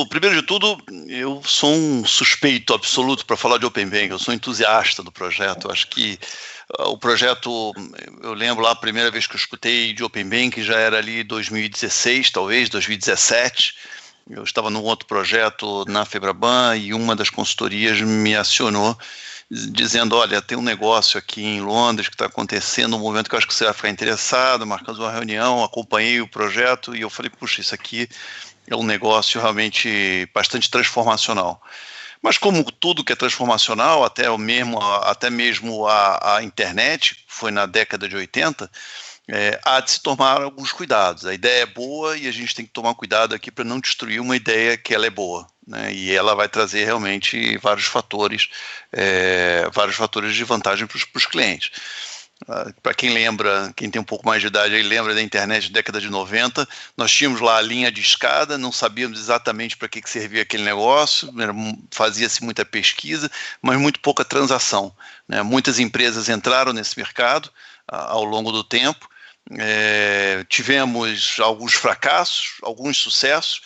Primeiro de tudo, eu sou um suspeito absoluto para falar de Open Banking. Eu sou entusiasta do projeto. Acho que o projeto, eu lembro lá a primeira vez que eu escutei de Open Banking já era ali 2016, talvez, 2017. Eu estava num outro projeto na Febraban e uma das consultorias me acionou dizendo, olha, tem um negócio aqui em Londres que está acontecendo, um momento que eu acho que você vai ficar interessado, marcamos uma reunião, acompanhei o projeto e eu falei, puxa, isso aqui é um negócio realmente bastante transformacional. Mas como tudo que é transformacional, até mesmo a internet, foi na década de 80, há de se tomar alguns cuidados. A ideia é boa e a gente tem que tomar cuidado aqui para não destruir uma ideia que ela é boa, né? E ela vai trazer realmente vários fatores de vantagem para os clientes. Para quem lembra, quem tem um pouco mais de idade aí lembra da internet da década de 90, nós tínhamos lá a linha de escada, não sabíamos exatamente para que servia aquele negócio, fazia-se muita pesquisa, mas muito pouca transação, né? Muitas empresas entraram nesse mercado ao longo do tempo, tivemos alguns fracassos, alguns sucessos,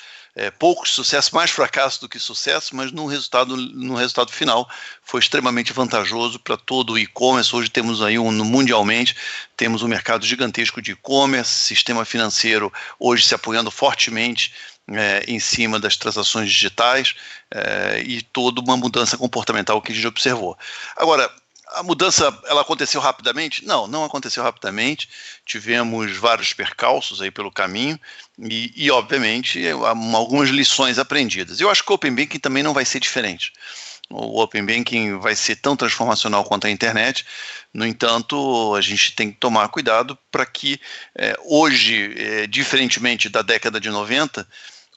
poucos sucessos, mais fracassos do que sucesso, mas no resultado final foi extremamente vantajoso para todo o e-commerce. Hoje temos aí mundialmente, temos um mercado gigantesco de e-commerce, sistema financeiro hoje se apoiando fortemente em cima das transações digitais e toda uma mudança comportamental que a gente observou. Agora, a mudança, ela aconteceu rapidamente? Não aconteceu rapidamente, tivemos vários percalços aí pelo caminho e obviamente, algumas lições aprendidas. Eu acho que o Open Banking também não vai ser diferente. O Open Banking vai ser tão transformacional quanto a internet, no entanto, a gente tem que tomar cuidado para que hoje, diferentemente da década de 90,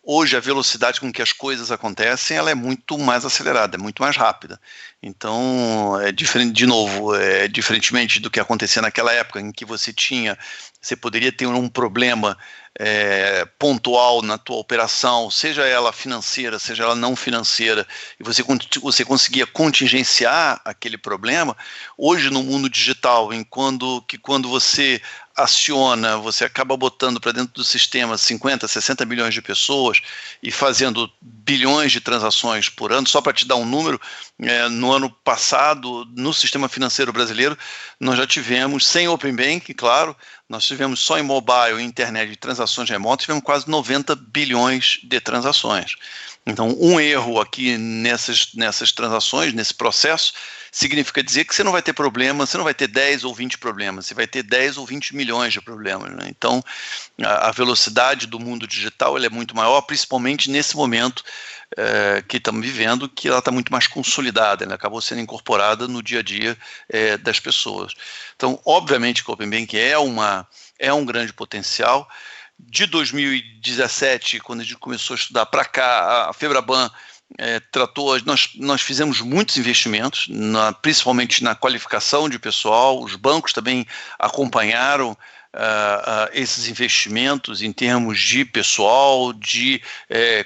hoje a velocidade com que as coisas acontecem, ela é muito mais acelerada, é muito mais rápida. Então, é diferente, de novo, diferentemente do que acontecia naquela época em que você poderia ter um problema pontual na tua operação, seja ela financeira, seja ela não financeira, e você conseguia contingenciar aquele problema. Hoje, no mundo digital, quando você aciona, você acaba botando para dentro do sistema 50, 60 milhões de pessoas e fazendo bilhões de transações por ano. Só para te dar um número, no ano passado, no sistema financeiro brasileiro, nós já tivemos, sem Open Banking, claro, nós tivemos só em mobile e internet de transações remotas, tivemos quase 90 bilhões de transações. Então, um erro aqui nessas transações, nesse processo, significa dizer que você não vai ter problema, você não vai ter 10 ou 20 problemas, você vai ter 10 ou 20 milhões de problemas, né? Então, a velocidade do mundo digital ela é muito maior, principalmente nesse momento que estamos vivendo, que ela está muito mais consolidada, ela acabou sendo incorporada no dia a dia das pessoas. Então, obviamente que o Open Banking é um grande potencial. De 2017, quando a gente começou a estudar para cá, a Febraban nós fizemos muitos investimentos, principalmente na qualificação de pessoal. Os bancos também acompanharam esses investimentos em termos de pessoal, de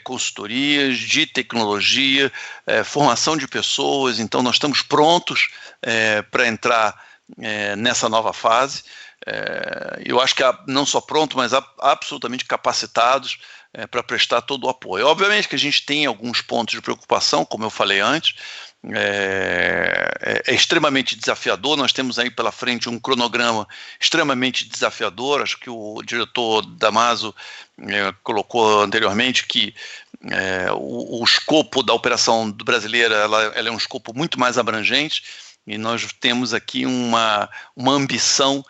consultorias, de tecnologia, formação de pessoas. Então, nós estamos prontos para entrar nessa nova fase. Eu acho que não só pronto, mas absolutamente capacitados para prestar todo o apoio. Obviamente que a gente tem alguns pontos de preocupação, como eu falei antes, é extremamente desafiador. Nós temos aí pela frente um cronograma extremamente desafiador. Acho que o diretor Damaso colocou anteriormente que o escopo da operação brasileira ela é um escopo muito mais abrangente, e nós temos aqui uma ambição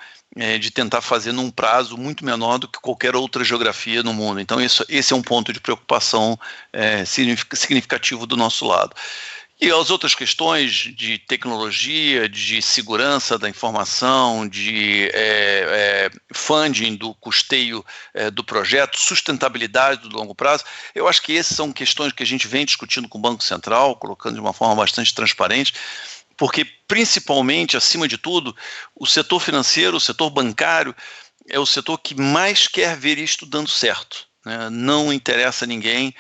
de tentar fazer num prazo muito menor do que qualquer outra geografia no mundo. Então esse é um ponto de preocupação significativo do nosso lado. E as outras questões de tecnologia, de segurança da informação, de funding do custeio do projeto, sustentabilidade do longo prazo, eu acho que essas são questões que a gente vem discutindo com o Banco Central, colocando de uma forma bastante transparente, porque, principalmente, acima de tudo, o setor financeiro, o setor bancário, é o setor que mais quer ver isto dando certo, né? Não interessa a ninguém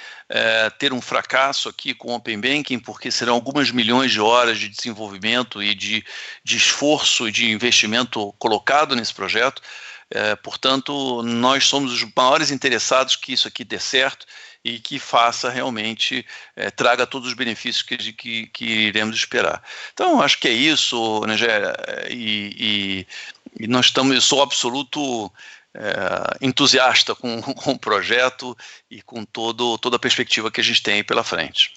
ter um fracasso aqui com o Open Banking, porque serão algumas milhões de horas de desenvolvimento e de esforço e de investimento colocado nesse projeto. Portanto, nós somos os maiores interessados que isso aqui dê certo e que faça realmente, traga todos os benefícios que iremos esperar. Então, acho que é isso, né, e eu sou absoluto entusiasta com o projeto e com toda a perspectiva que a gente tem aí pela frente.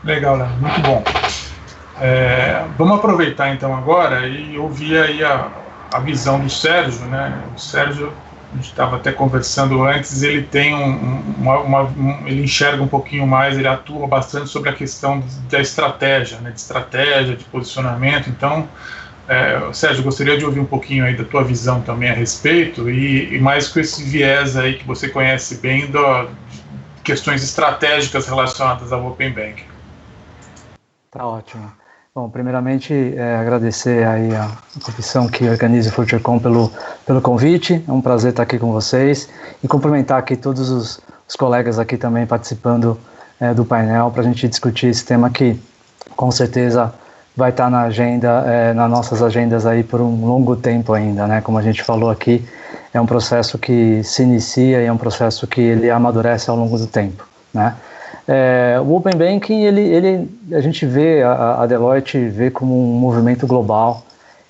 Legal, Léo, muito bom. Vamos aproveitar então agora e ouvir aí a visão do Sérgio, né? O Sérgio, a gente estava até conversando antes, ele tem ele enxerga um pouquinho mais, ele atua bastante sobre a questão da estratégia, né? De posicionamento. Então, Sérgio, gostaria de ouvir um pouquinho aí da tua visão também a respeito e mais com esse viés aí que você conhece bem de questões estratégicas relacionadas ao Open Banking. Tá ótimo. Bom, primeiramente, agradecer aí a comissão que organiza o FutureCon pelo convite. É um prazer estar aqui com vocês e cumprimentar aqui todos os colegas aqui também participando do painel para a gente discutir esse tema que, com certeza, vai estar na agenda, nas nossas agendas aí por um longo tempo ainda, né? Como a gente falou aqui, é um processo que se inicia e é um processo que ele amadurece ao longo do tempo, né? O Open Banking, a gente vê, a Deloitte vê como um movimento global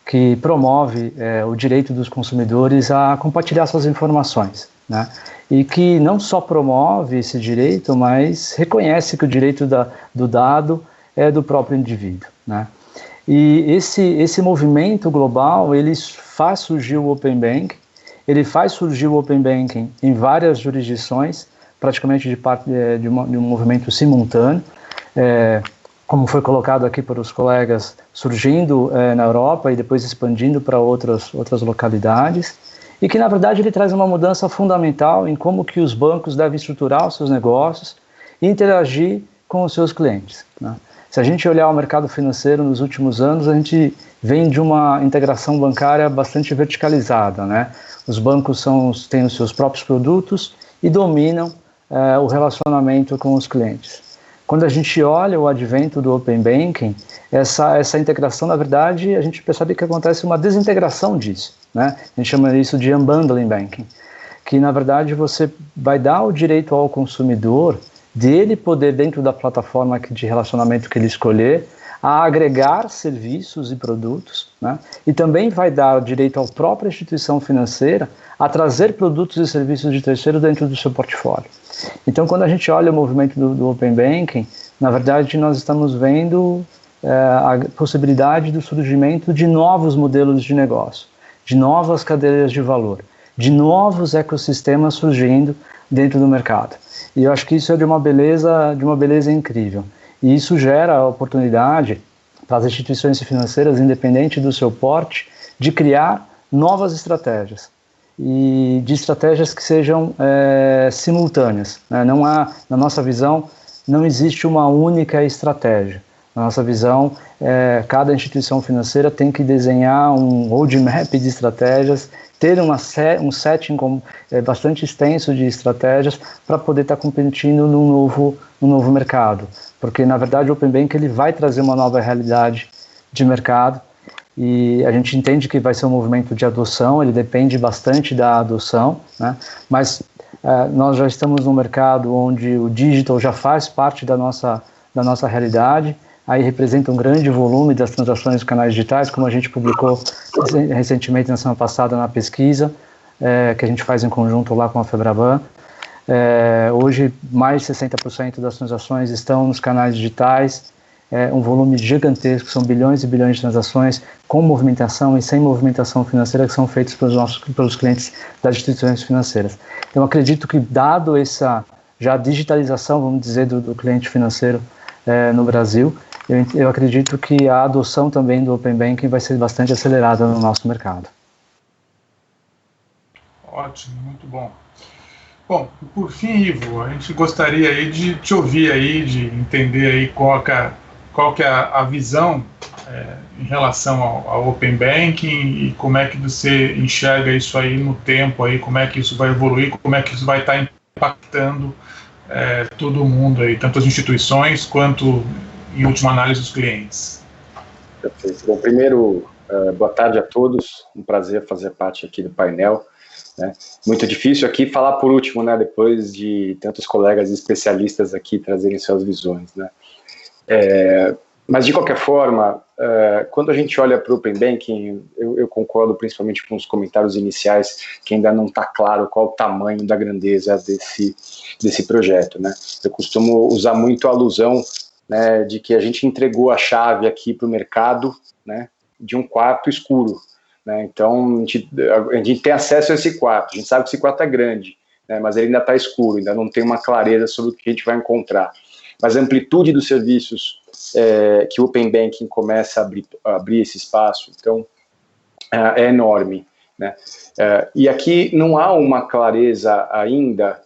que promove o direito dos consumidores a compartilhar suas informações, né? E que não só promove esse direito, mas reconhece que o direito do dado é do próprio indivíduo, né? E esse movimento global, ele faz surgir o Open Banking, ele faz surgir o Open Banking em várias jurisdições, praticamente de um movimento simultâneo, como foi colocado aqui pelos colegas, surgindo na Europa e depois expandindo para outras localidades. e que, na verdade, ele traz uma mudança fundamental em como que os bancos devem estruturar os seus negócios e interagir com os seus clientes, né? Se a gente olhar o mercado financeiro nos últimos anos, a gente vem de uma integração bancária bastante verticalizada, né? Os bancos têm os seus próprios produtos e dominam o relacionamento com os clientes. Quando a gente olha o advento do Open Banking, essa integração, na verdade, a gente percebe que acontece uma desintegração disso, né? A gente chama isso de Unbundling Banking, que, na verdade, você vai dar o direito ao consumidor dele poder, dentro da plataforma de relacionamento que ele escolher, a agregar serviços e produtos, né? E também vai dar direito à própria instituição financeira a trazer produtos e serviços de terceiro dentro do seu portfólio. Então, quando a gente olha o movimento do Open Banking, na verdade, nós estamos vendo a possibilidade do surgimento de novos modelos de negócio, de novas cadeias de valor, de novos ecossistemas surgindo dentro do mercado. E eu acho que isso é de uma beleza incrível. E isso gera a oportunidade para as instituições financeiras, independente do seu porte, de criar novas estratégias. E de estratégias que sejam simultâneas, né? Não há, na nossa visão, não existe uma única estratégia. Na nossa visão, cada instituição financeira tem que desenhar um roadmap de estratégias, ter um setting bastante extenso de estratégias para poder estar competindo num novo mercado. Porque, na verdade, o Open Banking ele vai trazer uma nova realidade de mercado e a gente entende que vai ser um movimento de adoção, ele depende bastante da adoção, né? Mas nós já estamos num mercado onde o digital já faz parte da nossa realidade, aí representa um grande volume das transações dos canais digitais, como a gente publicou recentemente na semana passada na pesquisa, que a gente faz em conjunto lá com a Febraban. Hoje, mais de 60% das transações estão nos canais digitais, um volume gigantesco, são bilhões e bilhões de transações com movimentação e sem movimentação financeira que são feitas pelos clientes das instituições financeiras. Eu acredito que, dado essa já digitalização, vamos dizer, do cliente financeiro no Brasil, eu acredito que a adoção também do Open Banking vai ser bastante acelerada no nosso mercado. Ótimo, muito bom. Bom, por fim, Ivo, a gente gostaria aí de te ouvir aí, de entender aí qual que é a visão em relação ao Open Banking e como é que você enxerga isso aí no tempo, aí, como é que isso vai evoluir, como é que isso vai estar impactando todo mundo aí, tanto as instituições quanto, em última análise, os clientes. Perfeito. Bom, primeiro, boa tarde a todos, um prazer fazer parte aqui do painel, né? Muito difícil aqui falar por último, né, depois de tantos colegas especialistas aqui trazerem suas visões, né? Mas de qualquer forma, quando a gente olha para o Open Banking, eu concordo principalmente com os comentários iniciais, que ainda não está claro qual o tamanho da grandeza desse projeto, né? Eu costumo usar muito a alusão, né, de que a gente entregou a chave aqui para o mercado, né, de um quarto escuro, né? Então a gente tem acesso a esse quarto, a gente sabe que esse quarto é grande, né, mas ele ainda está escuro, ainda não tem uma clareza sobre o que a gente vai encontrar. Mas a amplitude dos serviços que o Open Banking começa a abrir esse espaço, então, é enorme, né? E aqui não há uma clareza ainda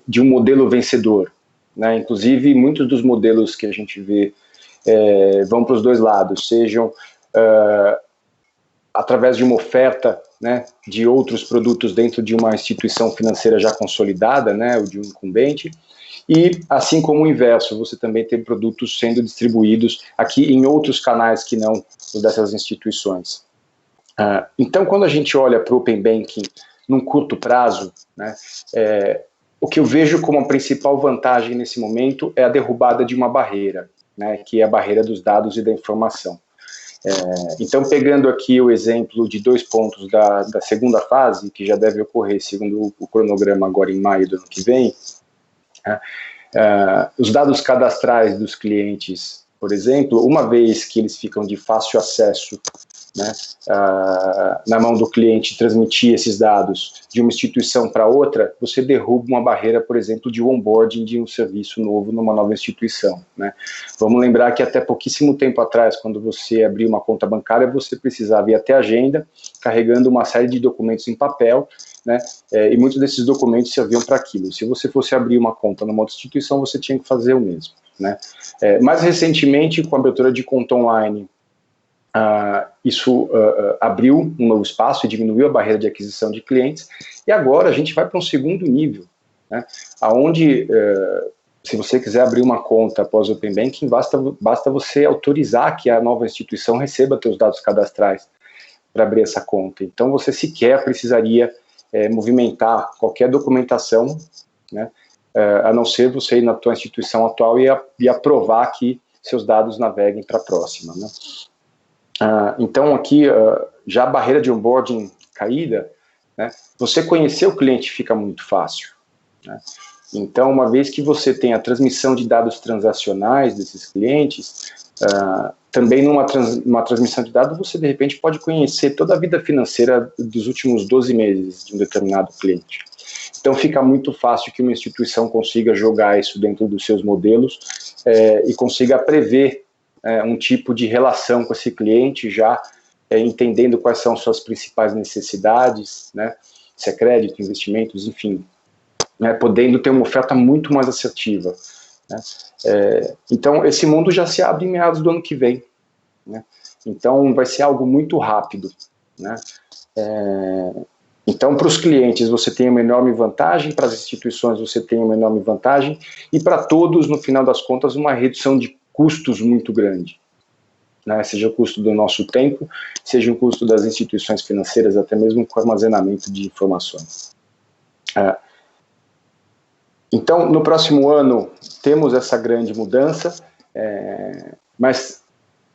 de um modelo vencedor, né? Inclusive, muitos dos modelos que a gente vê vão para os dois lados, sejam através de uma oferta, né, de outros produtos dentro de uma instituição financeira já consolidada, né, ou de um incumbente, e assim como o inverso, você também tem produtos sendo distribuídos aqui em outros canais que não os dessas instituições. Então, quando a gente olha para o Open Banking num curto prazo, né, o que eu vejo como a principal vantagem nesse momento é a derrubada de uma barreira, né, que é a barreira dos dados e da informação. Então, pegando aqui o exemplo de 2 pontos da segunda fase, que já deve ocorrer segundo o cronograma agora em maio do ano que vem, os dados cadastrais dos clientes, por exemplo, uma vez que eles ficam de fácil acesso né, na mão do cliente, transmitir esses dados de uma instituição para outra, você derruba uma barreira, por exemplo, de onboarding de um serviço novo numa nova instituição, né. Vamos lembrar que até pouquíssimo tempo atrás, quando você abriu uma conta bancária, você precisava ir até a agenda, carregando uma série de documentos em papel, né, e muitos desses documentos serviam para aquilo. Se você fosse abrir uma conta numa outra instituição, você tinha que fazer o mesmo, né. Mais recentemente, com a abertura de conta online, isso abriu um novo espaço e diminuiu a barreira de aquisição de clientes, e agora a gente vai para um segundo nível, né, onde, se você quiser abrir uma conta após o Open Banking, basta você autorizar que a nova instituição receba seus dados cadastrais para abrir essa conta. Então você sequer precisaria movimentar qualquer documentação, né, a não ser você ir na tua instituição atual e aprovar que seus dados naveguem para a próxima, né. Então aqui, já a barreira de onboarding caída, né, você conhecer o cliente fica muito fácil, né. Então, uma vez que você tem a transmissão de dados transacionais desses clientes, também numa transmissão de dados, você de repente pode conhecer toda a vida financeira dos últimos 12 meses de um determinado cliente. Então fica muito fácil que uma instituição consiga jogar isso dentro dos seus modelos e consiga prever um tipo de relação com esse cliente, já entendendo quais são suas principais necessidades, né, se é crédito, investimentos, enfim, né, podendo ter uma oferta muito mais assertiva, né. Então esse mundo já se abre em meados do ano que vem, né. Então vai ser algo muito rápido, né. Então, para os clientes você tem uma enorme vantagem, para as instituições você tem uma enorme vantagem, e para todos, no final das contas, uma redução de custos muito grande, né? Seja o custo do nosso tempo, seja o custo das instituições financeiras, até mesmo com armazenamento de informações. Então, no próximo ano, temos essa grande mudança, mas,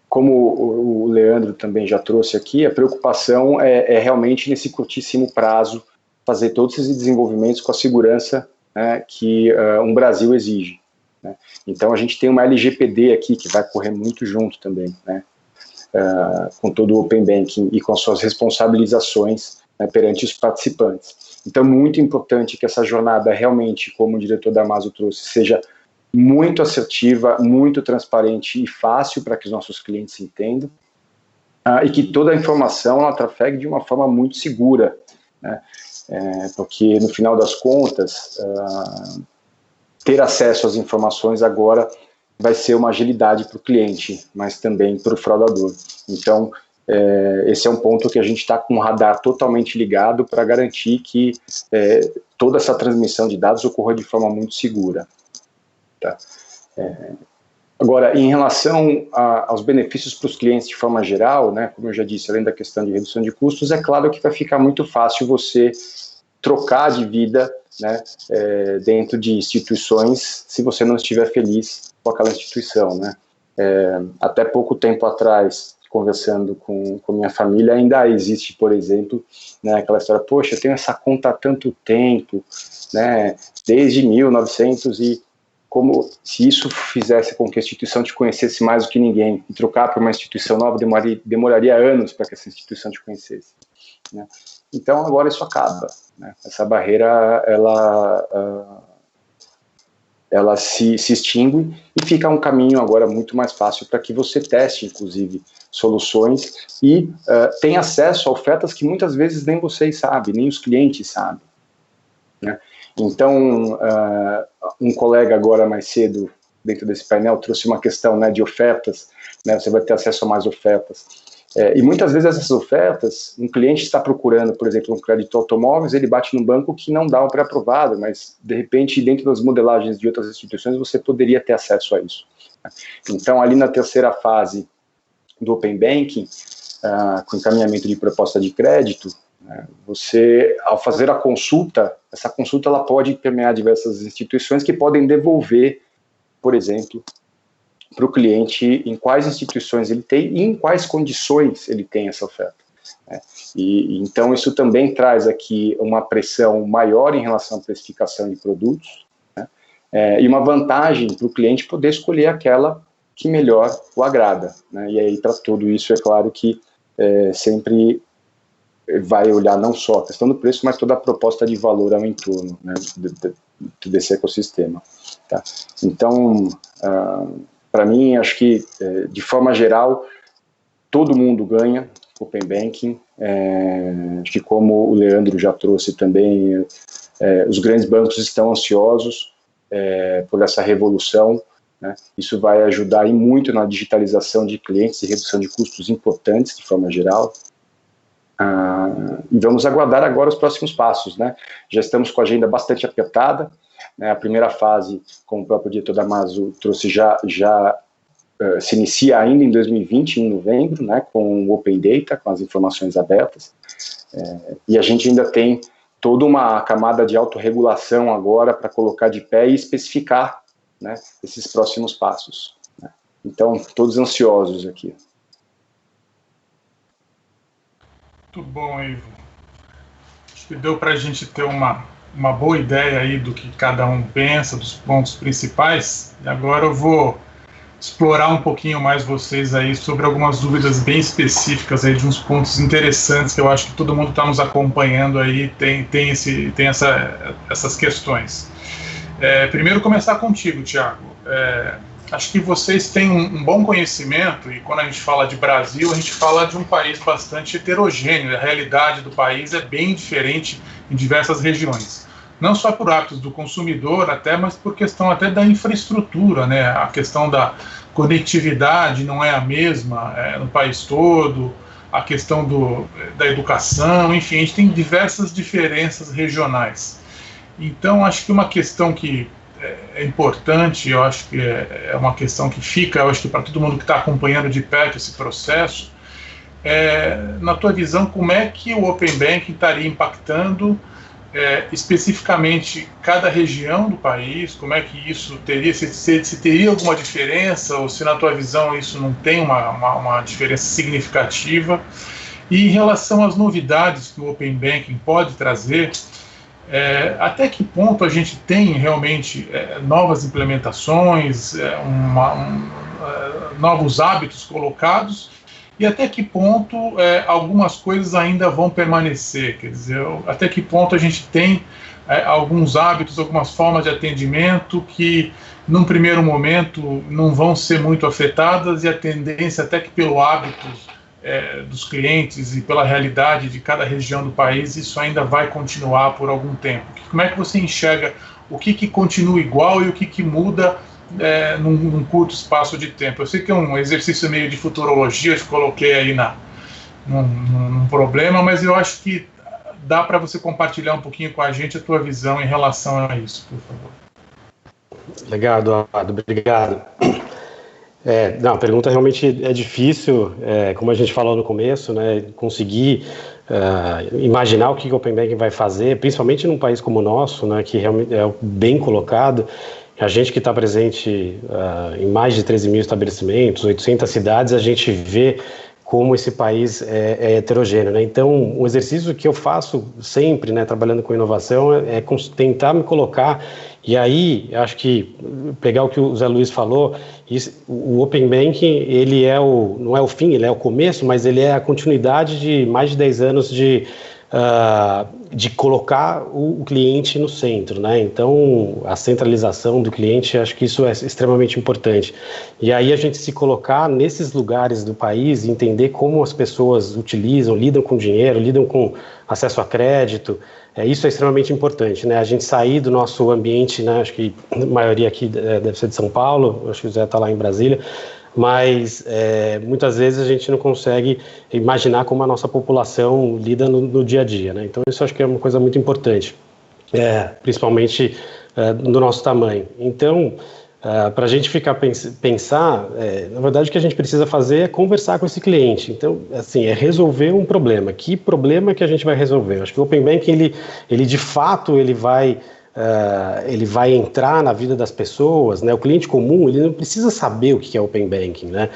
como o Leandro também já trouxe aqui, a preocupação é realmente, nesse curtíssimo prazo, fazer todos esses desenvolvimentos com a segurança, né, que um Brasil exige, né. Então, a gente tem uma LGPD aqui, que vai correr muito junto também, né, com todo o Open Banking e com as suas responsabilizações, né, perante os participantes. Então, muito importante que essa jornada realmente, como o diretor da Amazo trouxe, seja muito assertiva, muito transparente e fácil para que os nossos clientes entendam, e que toda a informação ela trafegue de uma forma muito segura, né, porque no final das contas, ter acesso às informações agora vai ser uma agilidade para o cliente, mas também para o fraudador. Então, esse é um ponto que a gente está com o radar totalmente ligado para garantir que toda essa transmissão de dados ocorra de forma muito segura. Tá? Agora, em relação aos benefícios para os clientes de forma geral, né, como eu já disse, além da questão de redução de custos, é claro que vai ficar muito fácil você trocar de vida, né, dentro de instituições, se você não estiver feliz com aquela instituição, né. Até pouco tempo atrás, conversando com minha família, ainda existe, por exemplo, né, aquela história, poxa, eu tenho essa conta há tanto tempo, né, desde 1900, e como se isso fizesse com que a instituição te conhecesse mais do que ninguém, e trocar para uma instituição nova demoraria anos para que essa instituição te conhecesse, né. Então agora isso acaba, né, essa barreira ela se extingue e fica um caminho agora muito mais fácil para que você teste, inclusive, soluções e tenha acesso a ofertas que muitas vezes nem vocês sabem, nem os clientes sabem, né? Então, um colega agora mais cedo, dentro desse painel, trouxe uma questão, né, de ofertas, né, você vai ter acesso a mais ofertas. E muitas vezes essas ofertas, um cliente está procurando, por exemplo, um crédito automóveis, ele bate no banco que não dá um pré-aprovado, mas, de repente, dentro das modelagens de outras instituições, você poderia ter acesso a isso. Então, ali na terceira fase do Open Banking, com encaminhamento de proposta de crédito, você, ao fazer a consulta, essa consulta ela pode permear diversas instituições que podem devolver, por exemplo, para o cliente em quais instituições ele tem e em quais condições ele tem essa oferta. E então isso também traz aqui uma pressão maior em relação à precificação de produtos, né, e uma vantagem para o cliente poder escolher aquela que melhor o agrada, né, e aí para tudo isso é claro que sempre vai olhar não só a questão do preço, mas toda a proposta de valor ao entorno, né, desse ecossistema. Tá? Então, para mim, acho que, de forma geral, todo mundo ganha Open Banking. Acho que, como o Leandro já trouxe também, os grandes bancos estão ansiosos por essa revolução, né? Isso vai ajudar muito na digitalização de clientes e redução de custos importantes, de forma geral. E vamos aguardar agora os próximos passos, né? Já estamos com a agenda bastante apertada, né? A primeira fase, como o próprio diretor da Mazu trouxe, já se inicia ainda em 2020, em novembro, né? Com o Open Data, com as informações abertas, e a gente ainda tem toda uma camada de autorregulação agora para colocar de pé e especificar, né, esses próximos passos, né? Então, todos ansiosos aqui. Muito bom, Ivo. Acho que deu para a gente ter uma boa ideia aí do que cada um pensa, dos pontos principais. E agora eu vou explorar um pouquinho mais vocês aí sobre algumas dúvidas bem específicas aí de uns pontos interessantes que eu acho que todo mundo está nos acompanhando aí tem essas questões. Primeiro começar contigo, Thiago. Acho que vocês têm um bom conhecimento, e quando a gente fala de Brasil, a gente fala de um país bastante heterogêneo. A realidade do país é bem diferente em diversas regiões. Não só por hábitos do consumidor, mas por questão até da infraestrutura, né? A questão da conectividade não é a mesma no país todo, a questão da educação, enfim, a gente tem diversas diferenças regionais. Então, acho que uma questão que é importante, eu acho que é uma questão que fica, eu acho que para todo mundo que está acompanhando de perto esse processo, na tua visão, como é que o Open Banking estaria impactando especificamente cada região do país, como é que isso teria, se teria alguma diferença, ou se na tua visão isso não tem uma diferença significativa, e em relação às novidades que o Open Banking pode trazer, até que ponto a gente tem realmente novas implementações, novos hábitos colocados, e até que ponto algumas coisas ainda vão permanecer, quer dizer, até que ponto a gente tem alguns hábitos, algumas formas de atendimento que, num primeiro momento, não vão ser muito afetadas, e a tendência até que pelo hábito dos clientes e pela realidade de cada região do país, isso ainda vai continuar por algum tempo. Como é que você enxerga o que continua igual e o que muda num curto espaço de tempo? Eu sei que é um exercício meio de futurologia, eu coloquei aí num problema, mas eu acho que dá para você compartilhar um pouquinho com a gente a tua visão em relação a isso, por favor. Legal, Eduardo, obrigado. A pergunta realmente é difícil, como a gente falou no começo, né, conseguir imaginar o que o Open Banking vai fazer, principalmente num país como o nosso, né, que realmente é bem colocado. A gente que está presente em mais de 13 mil estabelecimentos, 800 cidades, a gente vê como esse país é heterogêneo, né? Então, um exercício que eu faço sempre, né, trabalhando com inovação, é tentar me colocar, e aí, acho que, pegar o que o Zé Luiz falou, o Open Banking, ele não é o fim, ele é o começo, mas ele é a continuidade de mais de 10 anos de colocar o cliente no centro, né? Então, a centralização do cliente, acho que isso é extremamente importante. E aí a gente se colocar nesses lugares do país, entender como as pessoas utilizam, lidam com dinheiro, lidam com acesso a crédito, isso é extremamente importante, né? A gente sair do nosso ambiente, né? Acho que a maioria aqui deve ser de São Paulo, acho que o Zé está lá em Brasília, mas muitas vezes a gente não consegue imaginar como a nossa população lida no dia a dia, né? Então isso acho que é uma coisa muito importante, principalmente do nosso tamanho. Então, para a gente pensar, na verdade o que a gente precisa fazer é conversar com esse cliente. Então, assim, é resolver um problema. Que problema que a gente vai resolver? Acho que o Open Banking, ele de fato, ele vai entrar na vida das pessoas, né? O cliente comum, ele não precisa saber o que é Open Banking, né?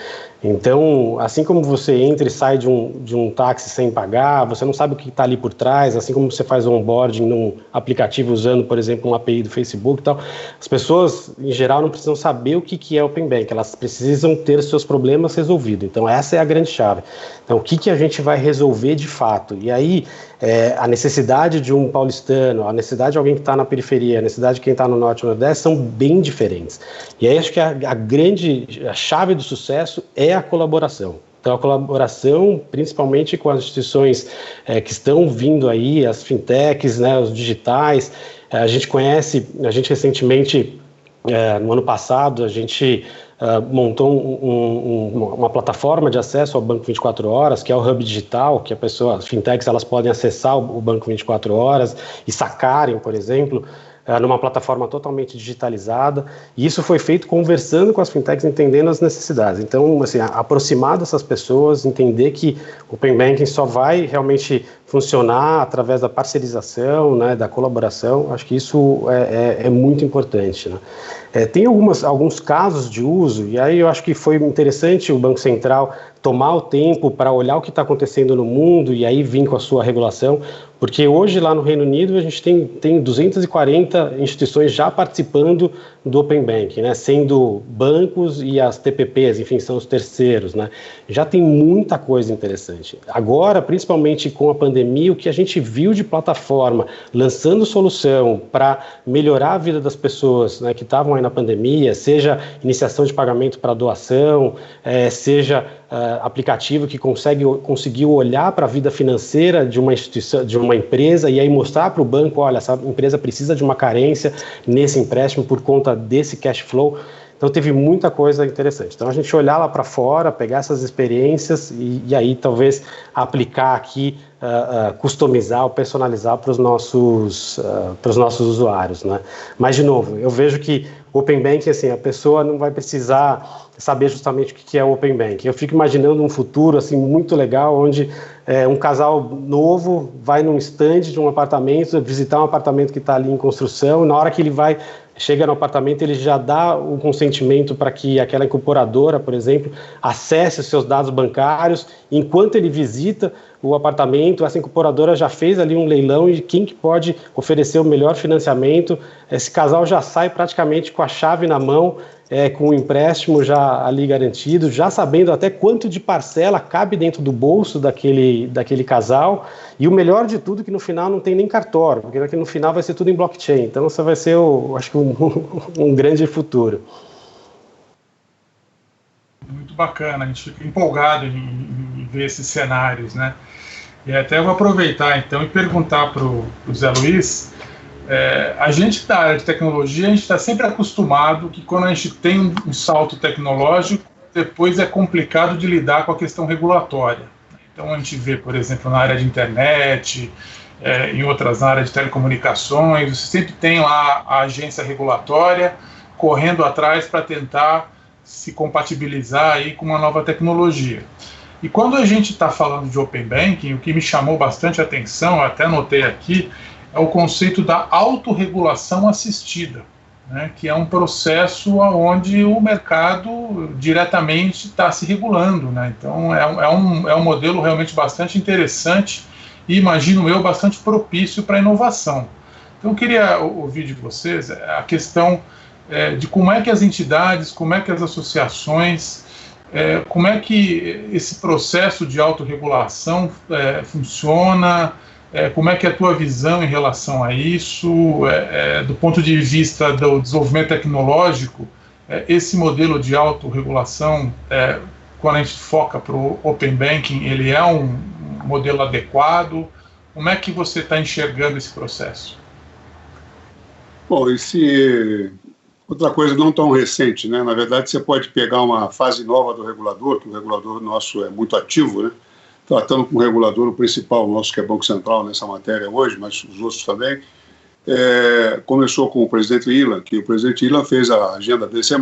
Então, assim como você entra e sai de um táxi sem pagar, você não sabe o que está ali por trás, assim como você faz onboarding num aplicativo usando, por exemplo, um API do Facebook e tal, as pessoas, em geral, não precisam saber o que é Open Banking, elas precisam ter seus problemas resolvidos. Então, essa é a grande chave. Então, o que a gente vai resolver de fato? E aí, a necessidade de um paulistano, a necessidade de alguém que está na periferia, a necessidade de quem está no Norte e no Nordeste são bem diferentes. E aí, acho que a chave do sucesso é a colaboração. Então, a colaboração, principalmente com as instituições que estão vindo aí, as fintechs, né, os digitais. A gente recentemente, no ano passado, a gente montou uma plataforma de acesso ao Banco 24 Horas, que é o Hub Digital, que as fintechs elas podem acessar o Banco 24 Horas e sacarem, por exemplo, numa plataforma totalmente digitalizada, e isso foi feito conversando com as fintechs, entendendo as necessidades. Então, assim, aproximar dessas pessoas, entender que o Open Banking só vai realmente funcionar através da parcerização, né, da colaboração, acho que isso é muito importante, né? Tem alguns casos de uso, e aí eu acho que foi interessante o Banco Central tomar o tempo para olhar o que está acontecendo no mundo e aí vir com a sua regulação, porque hoje lá no Reino Unido a gente tem 240 instituições já participando do Open Banking, né, sendo bancos e as TPPs, enfim, são os terceiros, né, já tem muita coisa interessante. Agora, principalmente com a pandemia, o que a gente viu de plataforma lançando solução para melhorar a vida das pessoas, né, que estavam aí na pandemia, seja iniciação de pagamento para doação, seja aplicativo que conseguiu olhar para a vida financeira de uma instituição, de uma empresa, e aí mostrar para o banco, olha, essa empresa precisa de uma carência nesse empréstimo por conta desse cash flow. Então teve muita coisa interessante. Então a gente olhar lá para fora, pegar essas experiências e aí talvez aplicar aqui, customizar ou personalizar para os nossos usuários, né? Mas de novo, eu vejo que o Open Banking, assim, a pessoa não vai precisar saber justamente o que é o Open Banking. Eu fico imaginando um futuro assim muito legal, onde um casal novo vai num stand de um apartamento, visitar um apartamento que está ali em construção, e na hora que ele chega no apartamento, ele já dá o consentimento para que aquela incorporadora, por exemplo, acesse os seus dados bancários. Enquanto ele visita o apartamento, essa incorporadora já fez ali um leilão e quem que pode oferecer o melhor financiamento. Esse casal já sai praticamente com a chave na mão, com o empréstimo já ali garantido, já sabendo até quanto de parcela cabe dentro do bolso daquele casal. E o melhor de tudo é que no final não tem nem cartório, porque no final vai ser tudo em blockchain. Então, isso vai ser, acho que, um grande futuro. Muito bacana, a gente fica empolgado em ver esses cenários, né? E até vou aproveitar, então, e perguntar para o Zé Luiz. A gente da área de tecnologia, a gente está sempre acostumado que quando a gente tem um salto tecnológico, depois é complicado de lidar com a questão regulatória. Então a gente vê, por exemplo, na área de internet, em outras áreas de telecomunicações, você sempre tem lá a agência regulatória correndo atrás para tentar se compatibilizar aí com uma nova tecnologia. E quando a gente está falando de Open Banking, o que me chamou bastante atenção, eu até anotei aqui, é o conceito da autorregulação assistida, né, que é um processo onde o mercado diretamente está se regulando, né? Então é um modelo realmente bastante interessante e, imagino eu, bastante propício para a inovação. Então eu queria ouvir de vocês a questão de como é que as entidades, como é que as associações, como é que esse processo de autorregulação funciona. Como é que é a tua visão em relação a isso, do ponto de vista do desenvolvimento tecnológico, esse modelo de autorregulação, quando a gente foca para o Open Banking, ele é um modelo adequado? Como é que você está enxergando esse processo? Bom, outra coisa não tão recente, né? Na verdade, você pode pegar uma fase nova do regulador, que o regulador nosso é muito ativo, né? Tratando com o regulador, o principal nosso, que é o Banco Central nessa matéria hoje, mas os outros também, começou com o presidente Ilan, que o presidente Ilan fez a agenda DC+,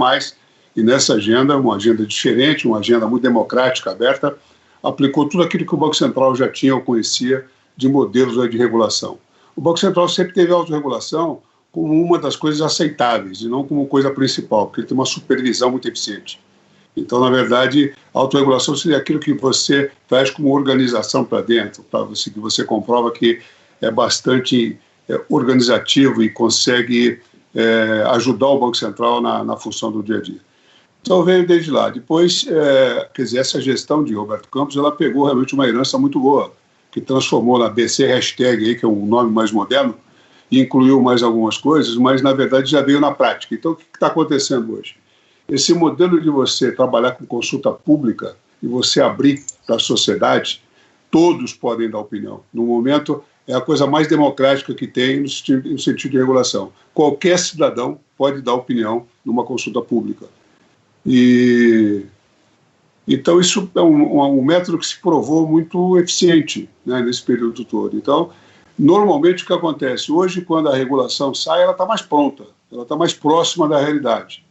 e nessa agenda, uma agenda diferente, uma agenda muito democrática, aberta, aplicou tudo aquilo que o Banco Central já tinha ou conhecia de modelos de regulação. O Banco Central sempre teve a autorregulação como uma das coisas aceitáveis, e não como coisa principal, porque ele tem uma supervisão muito eficiente. Então, na verdade, a autorregulação seria aquilo que você traz como organização para dentro, para você, que você comprova que é bastante organizativo e consegue ajudar o Banco Central na função do dia a dia. Então, veio desde lá. Depois, quer dizer, essa gestão de Roberto Campos, ela pegou realmente uma herança muito boa, que transformou na BC Hashtag, aí, que é um nome mais moderno, e incluiu mais algumas coisas, mas, na verdade, já veio na prática. Então, o que está acontecendo hoje? Esse modelo de você trabalhar com consulta pública e você abrir para a sociedade, todos podem dar opinião. No momento, é a coisa mais democrática que tem no sentido de regulação. Qualquer cidadão pode dar opinião numa consulta pública. Então, isso é um método que se provou muito eficiente, né, nesse período todo. Então, normalmente, o que acontece? Hoje, quando a regulação sai, ela está mais pronta, ela está mais próxima da realidade.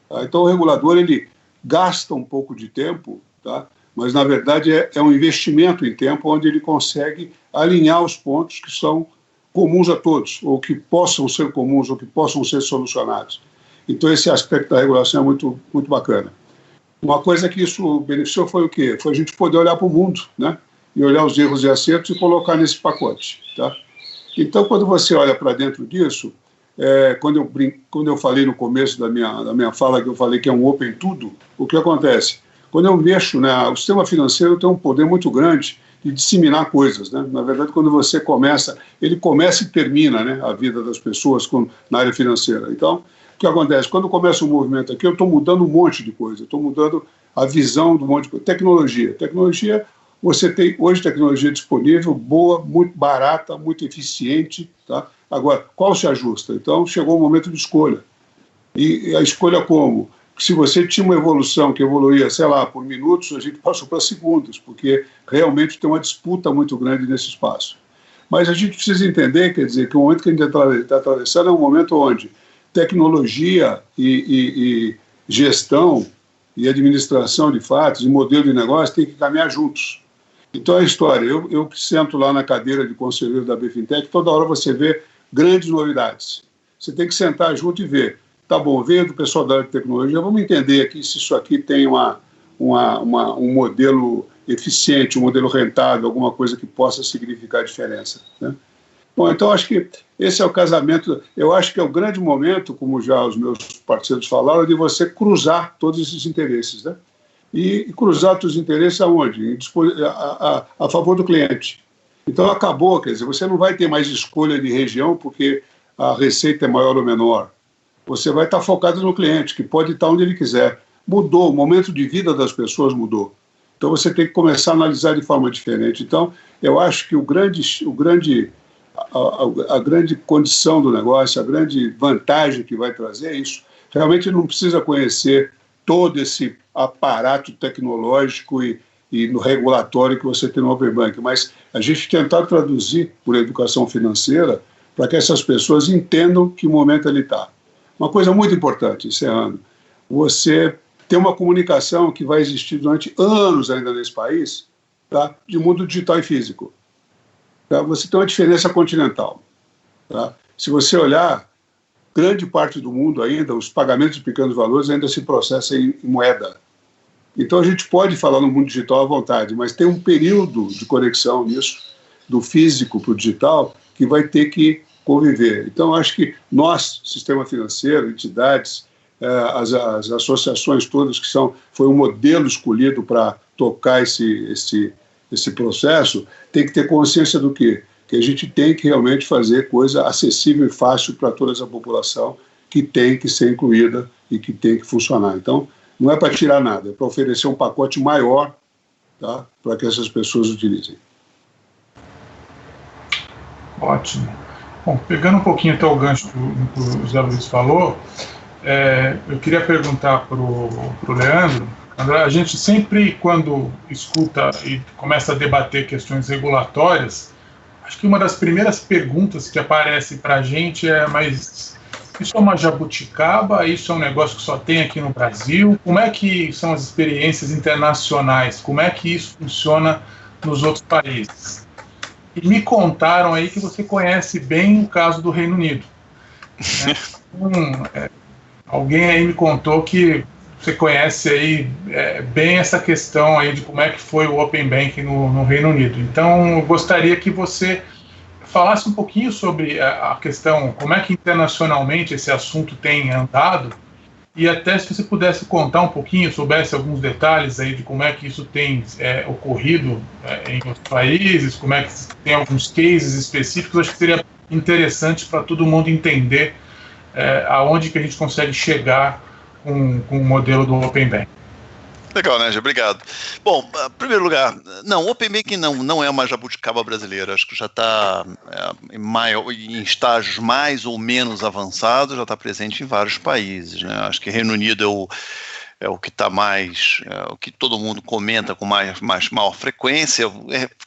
Tá? Então, o regulador, ele gasta um pouco de tempo, tá? Mas, na verdade, é um investimento em tempo onde ele consegue alinhar os pontos que são comuns a todos, ou que possam ser comuns, ou que possam ser solucionados. Então, esse aspecto da regulação é muito, muito bacana. Uma coisa que isso beneficiou foi o quê? Foi a gente poder olhar para o mundo, né? E olhar os erros e acertos e colocar nesse pacote. Tá? Então, quando você olha para dentro disso, quando eu falei no começo da minha fala, que eu falei que é um open tudo, o que acontece? Quando eu mexo, né, o sistema financeiro tem um poder muito grande de disseminar coisas. Né? Na verdade, quando você começa, ele começa e termina, né, a vida das pessoas na área financeira. Então, o que acontece? Quando começa um movimento aqui, eu estou mudando um monte de coisa, estou mudando a visão de um monte de coisa. Tecnologia, você tem hoje tecnologia disponível, boa, muito barata, muito eficiente. Tá? Agora, qual se ajusta? Então, chegou o momento de escolha. E a escolha como? Se você tinha uma evolução que evoluía, sei lá, por minutos, a gente passou para segundos, porque realmente tem uma disputa muito grande nesse espaço. Mas a gente precisa entender, quer dizer, que o momento que a gente está atravessando é um momento onde tecnologia e gestão e administração de fatos e modelo de negócio têm que caminhar juntos. Então, a história, eu sento lá na cadeira de conselheiro da BFintech, toda hora você vê grandes novidades. Você tem que sentar junto e ver. Tá bom, veio do pessoal da área de tecnologia, vamos entender aqui se isso aqui tem um modelo eficiente, um modelo rentável, alguma coisa que possa significar diferença. Né? Bom, então acho que esse é o casamento, eu acho que é o grande momento, como já os meus parceiros falaram, de você cruzar todos esses interesses. Né? E cruzar todos os interesses aonde? A favor do cliente. Então acabou, quer dizer, você não vai ter mais escolha de região porque a receita é maior ou menor. Você vai estar focado no cliente, que pode estar onde ele quiser. Mudou, o momento de vida das pessoas mudou. Então você tem que começar a analisar de forma diferente. Então, eu acho que a grande condição do negócio, a grande vantagem que vai trazer é isso. Realmente não precisa conhecer todo esse aparato tecnológico e no regulatório que você tem no Open Bank, mas a gente tentar traduzir por educação financeira para que essas pessoas entendam que momento ele está. Uma coisa muito importante, encerrando, você tem uma comunicação que vai existir durante anos ainda nesse país, tá? De mundo digital e físico. Tá? Você tem uma diferença continental. Tá? Se você olhar, grande parte do mundo ainda, os pagamentos de pequenos valores ainda se processam em moeda. Então a gente pode falar no mundo digital à vontade, mas tem um período de conexão nisso, do físico para o digital, que vai ter que conviver. Então, acho que nós, sistema financeiro, entidades, as associações todas que foi um modelo escolhido para tocar esse processo, tem que ter consciência do quê? Que a gente tem que realmente fazer coisa acessível e fácil para toda essa população que tem que ser incluída e que tem que funcionar. Então, não é para tirar nada, é para oferecer um pacote maior, tá? Para que essas pessoas utilizem. Ótimo. Bom, pegando um pouquinho até o gancho que o José Luiz falou, eu queria perguntar para o Leandro. A gente sempre, quando escuta e começa a debater questões regulatórias, acho que uma das primeiras perguntas que aparece para a gente é: mas isso é uma jabuticaba? Isso é um negócio que só tem aqui no Brasil? Como é que são as experiências internacionais? Como é que isso funciona nos outros países? E me contaram aí que você conhece bem o caso do Reino Unido. Né? Alguém aí me contou que você conhece aí bem essa questão aí de como é que foi o Open Banking no Reino Unido. Então, eu gostaria que você falasse um pouquinho sobre a questão, como é que internacionalmente esse assunto tem andado, e até se você pudesse contar um pouquinho, soubesse alguns detalhes aí de como é que isso tem ocorrido em outros países, como é que tem alguns cases específicos, acho que seria interessante para todo mundo entender aonde que a gente consegue chegar com o modelo do Open Banking. Legal, né, Gê? Obrigado. Bom, em primeiro lugar, não, o Open Banking não é uma jabuticaba brasileira, acho que já está em estágios mais ou menos avançados, já está presente em vários países, né? Acho que Reino Unido é o que está mais, o que todo mundo comenta com maior frequência,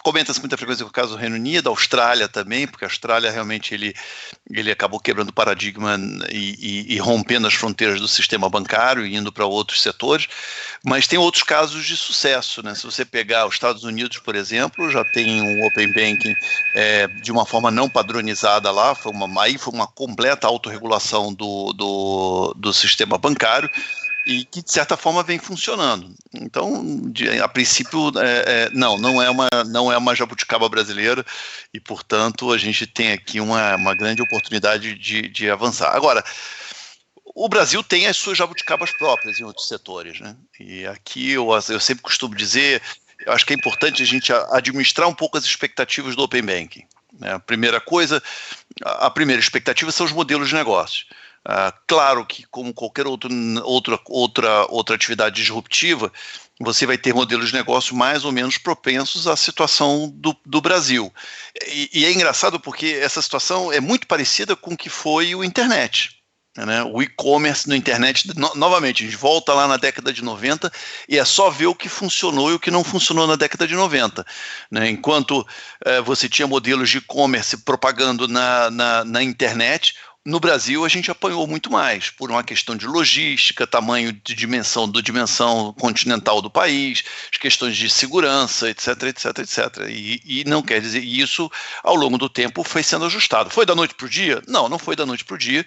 comenta-se com muita frequência com o caso do Reino Unido, a Austrália também, porque a Austrália realmente ele acabou quebrando o paradigma e rompendo as fronteiras do sistema bancário e indo para outros setores, mas tem outros casos de sucesso, né? Se você pegar os Estados Unidos, por exemplo, já tem um Open Banking de uma forma não padronizada lá, foi uma completa autorregulação do sistema bancário, e que, de certa forma, vem funcionando. Então, a princípio, não é uma jabuticaba brasileira e, portanto, a gente tem aqui uma grande oportunidade de avançar. Agora, o Brasil tem as suas jabuticabas próprias em outros setores, né? E aqui eu sempre costumo dizer, eu acho que é importante a gente administrar um pouco as expectativas do Open Banking, né? A primeira primeira expectativa são os modelos de negócio. Claro que, como qualquer outra atividade disruptiva, você vai ter modelos de negócio mais ou menos propensos à situação do Brasil. E é engraçado porque essa situação é muito parecida com o que foi o internet, né? O e-commerce no internet, novamente, a gente volta lá na década de 90 e é só ver o que funcionou e o que não funcionou na década de 90. Né? Enquanto você tinha modelos de e-commerce propagando na internet, no Brasil, a gente apanhou muito mais, por uma questão de logística, tamanho de dimensão continental do país, as questões de segurança, etc, etc, etc. E não quer dizer, isso ao longo do tempo foi sendo ajustado. Foi da noite para o dia? Não foi da noite para o dia.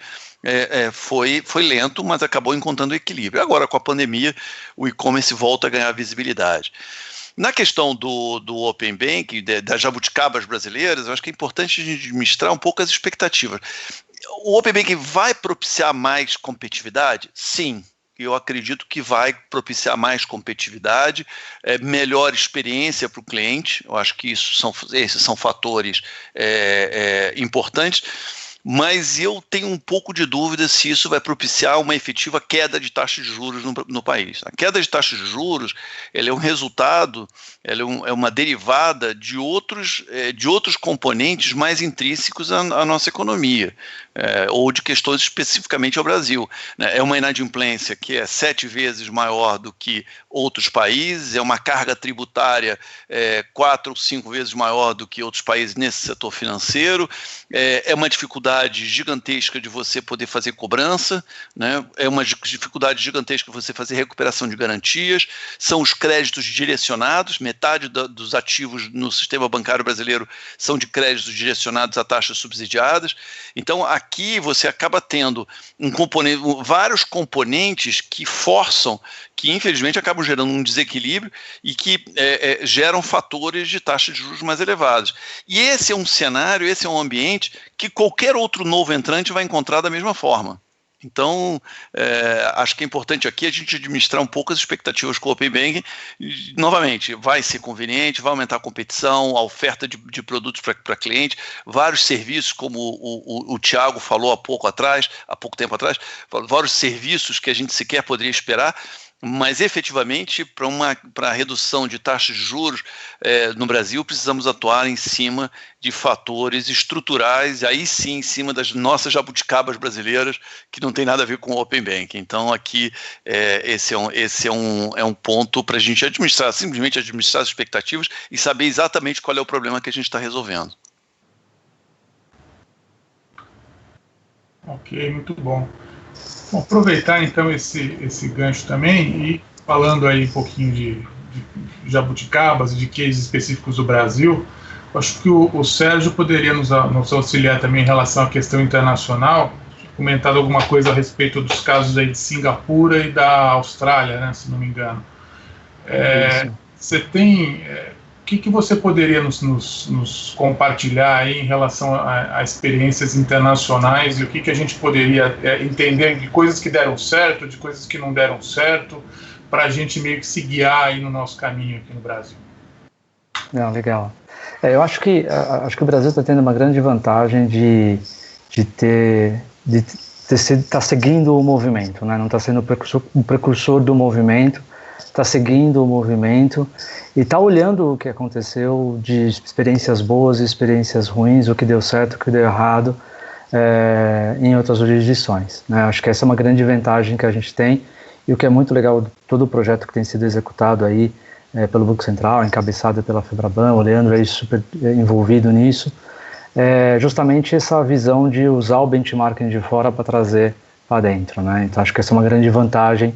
Foi lento, mas acabou encontrando equilíbrio. Agora, com a pandemia, o e-commerce volta a ganhar visibilidade. Na questão do Open Banking, das jabuticabas brasileiras, eu acho que é importante a gente administrar um pouco as expectativas. O Open Banking vai propiciar mais competitividade? Sim, eu acredito que vai propiciar mais competitividade, melhor experiência para o cliente. Eu acho que esses são fatores importantes, mas eu tenho um pouco de dúvida se isso vai propiciar uma efetiva queda de taxa de juros no país. A queda de taxa de juros ela é um resultado, ela é uma derivada de outros componentes mais intrínsecos à nossa economia, ou de questões especificamente ao Brasil. É uma inadimplência que é 7 vezes maior do que outros países, é uma carga tributária 4 ou 5 vezes maior do que outros países nesse setor financeiro, é uma dificuldade gigantesca de você poder fazer cobrança, né? É uma dificuldade gigantesca de você fazer recuperação de garantias, são os créditos direcionados, metade dos ativos no sistema bancário brasileiro são de créditos direcionados a taxas subsidiadas. Então aqui você acaba tendo vários componentes que forçam, que infelizmente acabam gerando um desequilíbrio e que geram fatores de taxa de juros mais elevados. E esse é um cenário, esse é um ambiente que qualquer outro novo entrante vai encontrar da mesma forma. Então, acho que é importante aqui a gente administrar um pouco as expectativas com o Open Banking. Novamente, vai ser conveniente, vai aumentar a competição, a oferta de produtos para cliente, vários serviços, como o Thiago falou há pouco tempo atrás, vários serviços que a gente sequer poderia esperar. Mas, efetivamente, para a redução de taxas de juros no Brasil, precisamos atuar em cima de fatores estruturais, aí sim em cima das nossas jabuticabas brasileiras, que não tem nada a ver com o Open Banking. Então, aqui, esse é um ponto para a gente simplesmente administrar as expectativas e saber exatamente qual é o problema que a gente está resolvendo. Ok, muito bom. Bom, aproveitar então esse gancho também e falando aí um pouquinho de jabuticabas e de cases específicos do Brasil, acho que o Sérgio poderia nos auxiliar também em relação à questão internacional, comentado alguma coisa a respeito dos casos aí de Singapura e da Austrália, né, se não me engano. Você tem... o que você poderia nos compartilhar aí em relação a experiências internacionais e o que a gente poderia entender de coisas que deram certo, de coisas que não deram certo, para a gente meio que se guiar aí no nosso caminho aqui no Brasil? Não, legal. Eu acho que o Brasil está tendo uma grande vantagem de estar seguindo o movimento, né? Não está sendo o precursor do movimento, está seguindo o movimento e está olhando o que aconteceu de experiências boas e experiências ruins, o que deu certo, o que deu errado em outras jurisdições, né? Acho que essa é uma grande vantagem que a gente tem, e o que é muito legal, todo o projeto que tem sido executado aí pelo Banco Central, encabeçado pela Febraban, o Leandro é super envolvido nisso, justamente essa visão de usar o benchmarking de fora para trazer para dentro, né? Então acho que essa é uma grande vantagem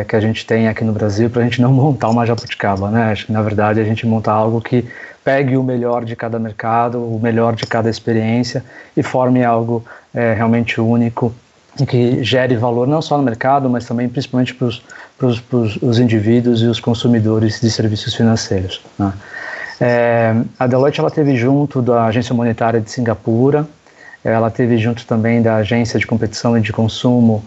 que a gente tem aqui no Brasil, para a gente não montar uma jabuticaba, né? Acho que na verdade a gente montar algo que pegue o melhor de cada mercado, o melhor de cada experiência e forme algo realmente único e que gere valor não só no mercado, mas também principalmente para os indivíduos e os consumidores de serviços financeiros, né? A Deloitte ela teve junto da Agência Monetária de Singapura, ela teve junto também da Agência de Competição e de Consumo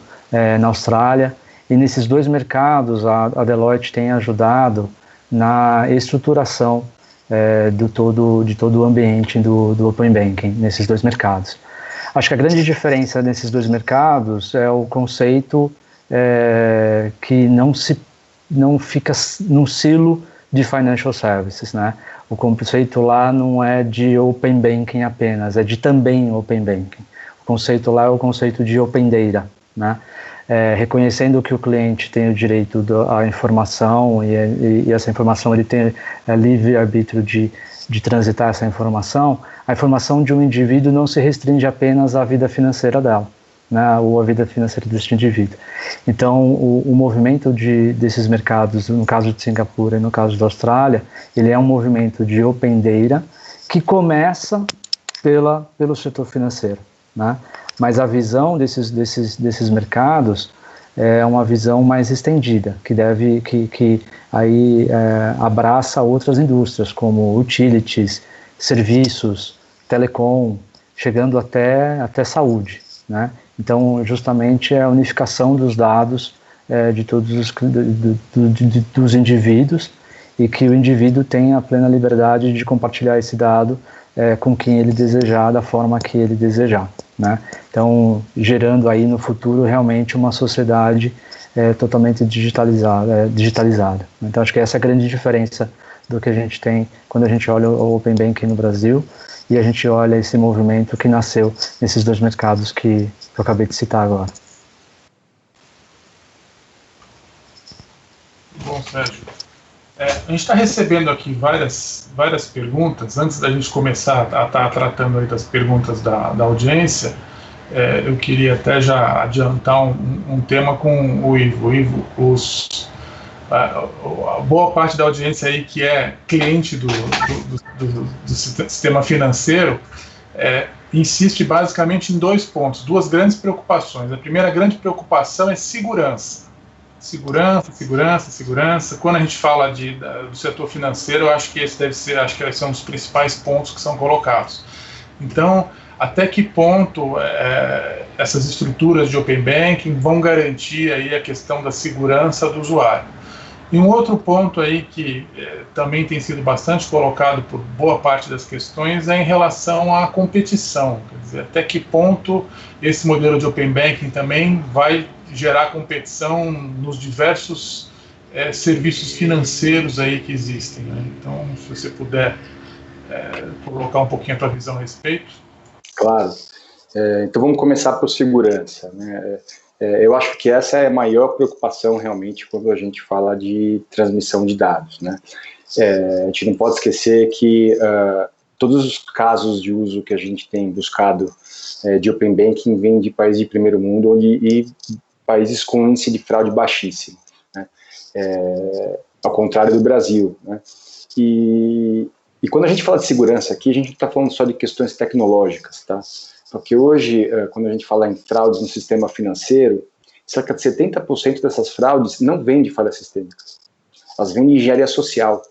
na Austrália, e nesses dois mercados a Deloitte tem ajudado na estruturação de todo o ambiente do Open Banking nesses dois mercados. Acho que a grande diferença nesses dois mercados é o conceito que não fica num silo de financial services, né? O conceito lá não é de Open Banking apenas, é de também Open Banking. O conceito lá é o conceito de Open Data, né? Reconhecendo que o cliente tem o direito à informação e essa informação ele tem livre arbítrio de transitar essa informação, a informação de um indivíduo não se restringe apenas à vida financeira dela, né, ou à vida financeira desse indivíduo. Então, o movimento desses mercados, no caso de Singapura e no caso da Austrália, ele é um movimento de Open Data que começa pelo setor financeiro, né? Mas a visão desses mercados é uma visão mais estendida, que aí abraça outras indústrias, como utilities, serviços, telecom, chegando até saúde, né? Então, justamente é a unificação dos dados de todos dos indivíduos, e que o indivíduo tenha a plena liberdade de compartilhar esse dado com quem ele desejar, da forma que ele desejar, né? Então, gerando aí no futuro realmente uma sociedade totalmente digitalizada. Então, acho que essa é a grande diferença do que a gente tem quando a gente olha o Open Banking no Brasil e a gente olha esse movimento que nasceu nesses dois mercados que eu acabei de citar agora. Bom, Sérgio, a gente está recebendo aqui várias perguntas. Antes da gente começar a estar tratando aí das perguntas da audiência, eu queria até já adiantar um tema com o Ivo. Ivo, a boa parte da audiência aí que é cliente do sistema financeiro insiste basicamente em dois pontos, duas grandes preocupações. A primeira grande preocupação é segurança. Segurança. Quando a gente fala do setor financeiro, eu acho que esse vai ser um dos principais pontos que são colocados. Então, até que ponto essas estruturas de Open Banking vão garantir aí a questão da segurança do usuário? E um outro ponto aí que também tem sido bastante colocado por boa parte das questões é em relação à competição. Quer dizer, até que ponto esse modelo de Open Banking também vai gerar competição nos diversos serviços financeiros aí que existem, né? Então, se você puder colocar um pouquinho a tua visão a respeito. Claro. Então, vamos começar por segurança, né? Eu acho que essa é a maior preocupação realmente quando a gente fala de transmissão de dados, né? A gente não pode esquecer que todos os casos de uso que a gente tem buscado de Open Banking vêm de países de primeiro mundo e países com índice de fraude baixíssimo, né? Ao contrário do Brasil, né? E quando a gente fala de segurança aqui, a gente não está falando só de questões tecnológicas, tá? Porque hoje, quando a gente fala em fraudes no sistema financeiro, cerca de 70% dessas fraudes não vêm de falhas sistêmicas, elas vêm de engenharia social,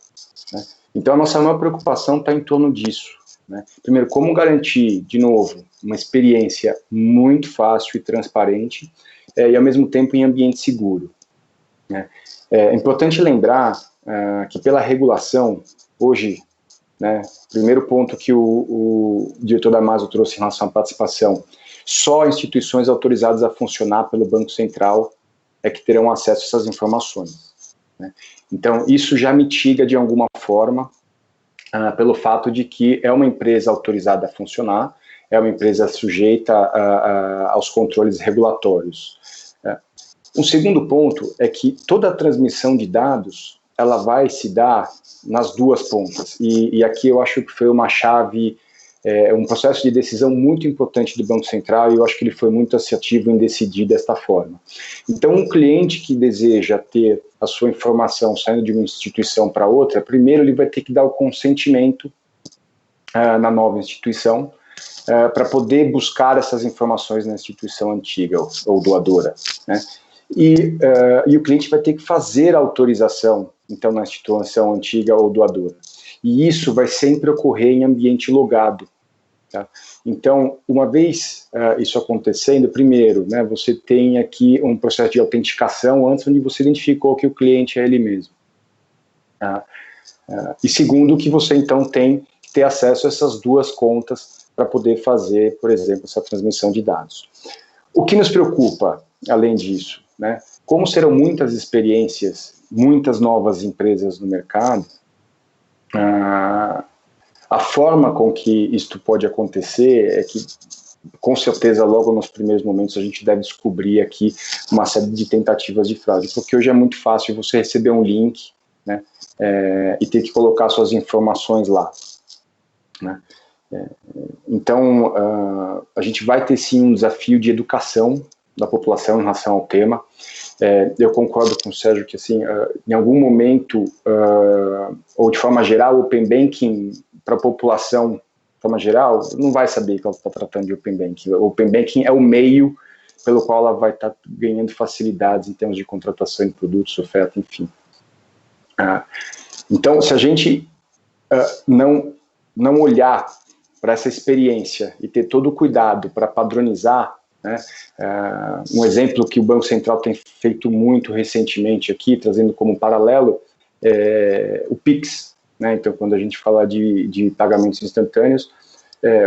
né? Então, a nossa maior preocupação está em torno disso, né? Primeiro, como garantir, de novo, uma experiência muito fácil e transparente, e ao mesmo tempo em ambiente seguro, né? É importante lembrar que pela regulação, hoje, né, primeiro ponto que o diretor da Maso trouxe em relação à participação, só instituições autorizadas a funcionar pelo Banco Central é que terão acesso a essas informações, né? Então, isso já mitiga de alguma forma pelo fato de que é uma empresa autorizada a funcionar, é uma empresa sujeita aos controles regulatórios. Um segundo ponto é que toda a transmissão de dados, ela vai se dar nas duas pontas, e aqui eu acho que foi uma chave, um processo de decisão muito importante do Banco Central, e eu acho que ele foi muito assertivo em decidir desta forma. Então, um cliente que deseja ter a sua informação saindo de uma instituição para outra, primeiro ele vai ter que dar o consentimento na nova instituição, para poder buscar essas informações na instituição antiga ou doadora, né? E o cliente vai ter que fazer a autorização, então, na instituição antiga ou doadora. E isso vai sempre ocorrer em ambiente logado, tá? Então, uma vez isso acontecendo, primeiro, né, você tem aqui um processo de autenticação antes, onde você identificou que o cliente é ele mesmo. E segundo, que você, então, tem que ter acesso a essas duas contas para poder fazer, por exemplo, essa transmissão de dados. O que nos preocupa, além disso, né, como serão muitas experiências, muitas novas empresas no mercado, a forma com que isto pode acontecer é que, com certeza, logo nos primeiros momentos, a gente deve descobrir aqui uma série de tentativas de fraude, porque hoje é muito fácil você receber um link, né, e ter que colocar suas informações lá, né? Então, a gente vai ter sim um desafio de educação da população em relação ao tema. Eu concordo com o Sérgio que, assim, em algum momento, ou de forma geral, o Open Banking para a população, de forma geral, não vai saber que ela está tratando de Open Banking. O Open Banking é o meio pelo qual ela vai estar ganhando facilidades em termos de contratação de produtos, oferta, enfim. Então, se a gente não olhar para essa experiência e ter todo o cuidado para padronizar, né, um exemplo que o Banco Central tem feito muito recentemente aqui, trazendo como paralelo, o PIX, né? Então, quando a gente fala de pagamentos instantâneos,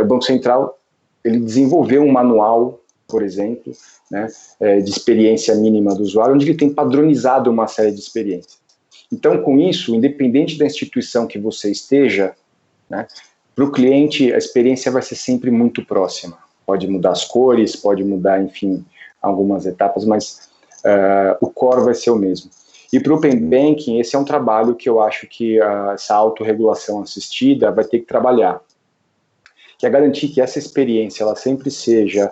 o Banco Central ele desenvolveu um manual, por exemplo, né, de experiência mínima do usuário, onde ele tem padronizado uma série de experiências. Então, com isso, independente da instituição que você esteja, né, para o cliente, a experiência vai ser sempre muito próxima. Pode mudar as cores, pode mudar, enfim, algumas etapas, mas o core vai ser o mesmo. E para o Open Banking, esse é um trabalho que eu acho que essa autorregulação assistida vai ter que trabalhar, que é garantir que essa experiência ela sempre seja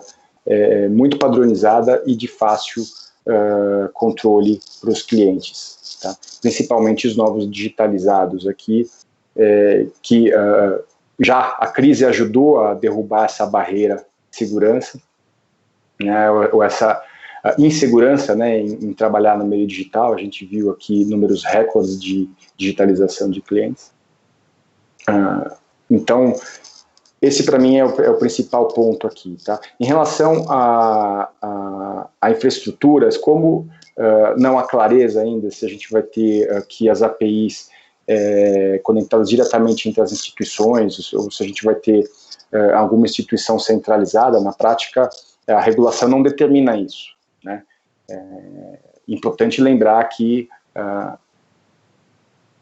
muito padronizada e de fácil controle para os clientes, tá? Principalmente os novos digitalizados aqui, que já a crise ajudou a derrubar essa barreira de segurança, né, ou essa insegurança, né, em trabalhar no meio digital. A gente viu aqui números recordes de digitalização de clientes. Então, esse para mim é o principal ponto aqui, tá? Em relação a infraestruturas, como não há clareza ainda se a gente vai ter aqui as APIs conectadas diretamente entre as instituições, ou se a gente vai ter alguma instituição centralizada, na prática, a regulação não determina isso, né? É importante lembrar que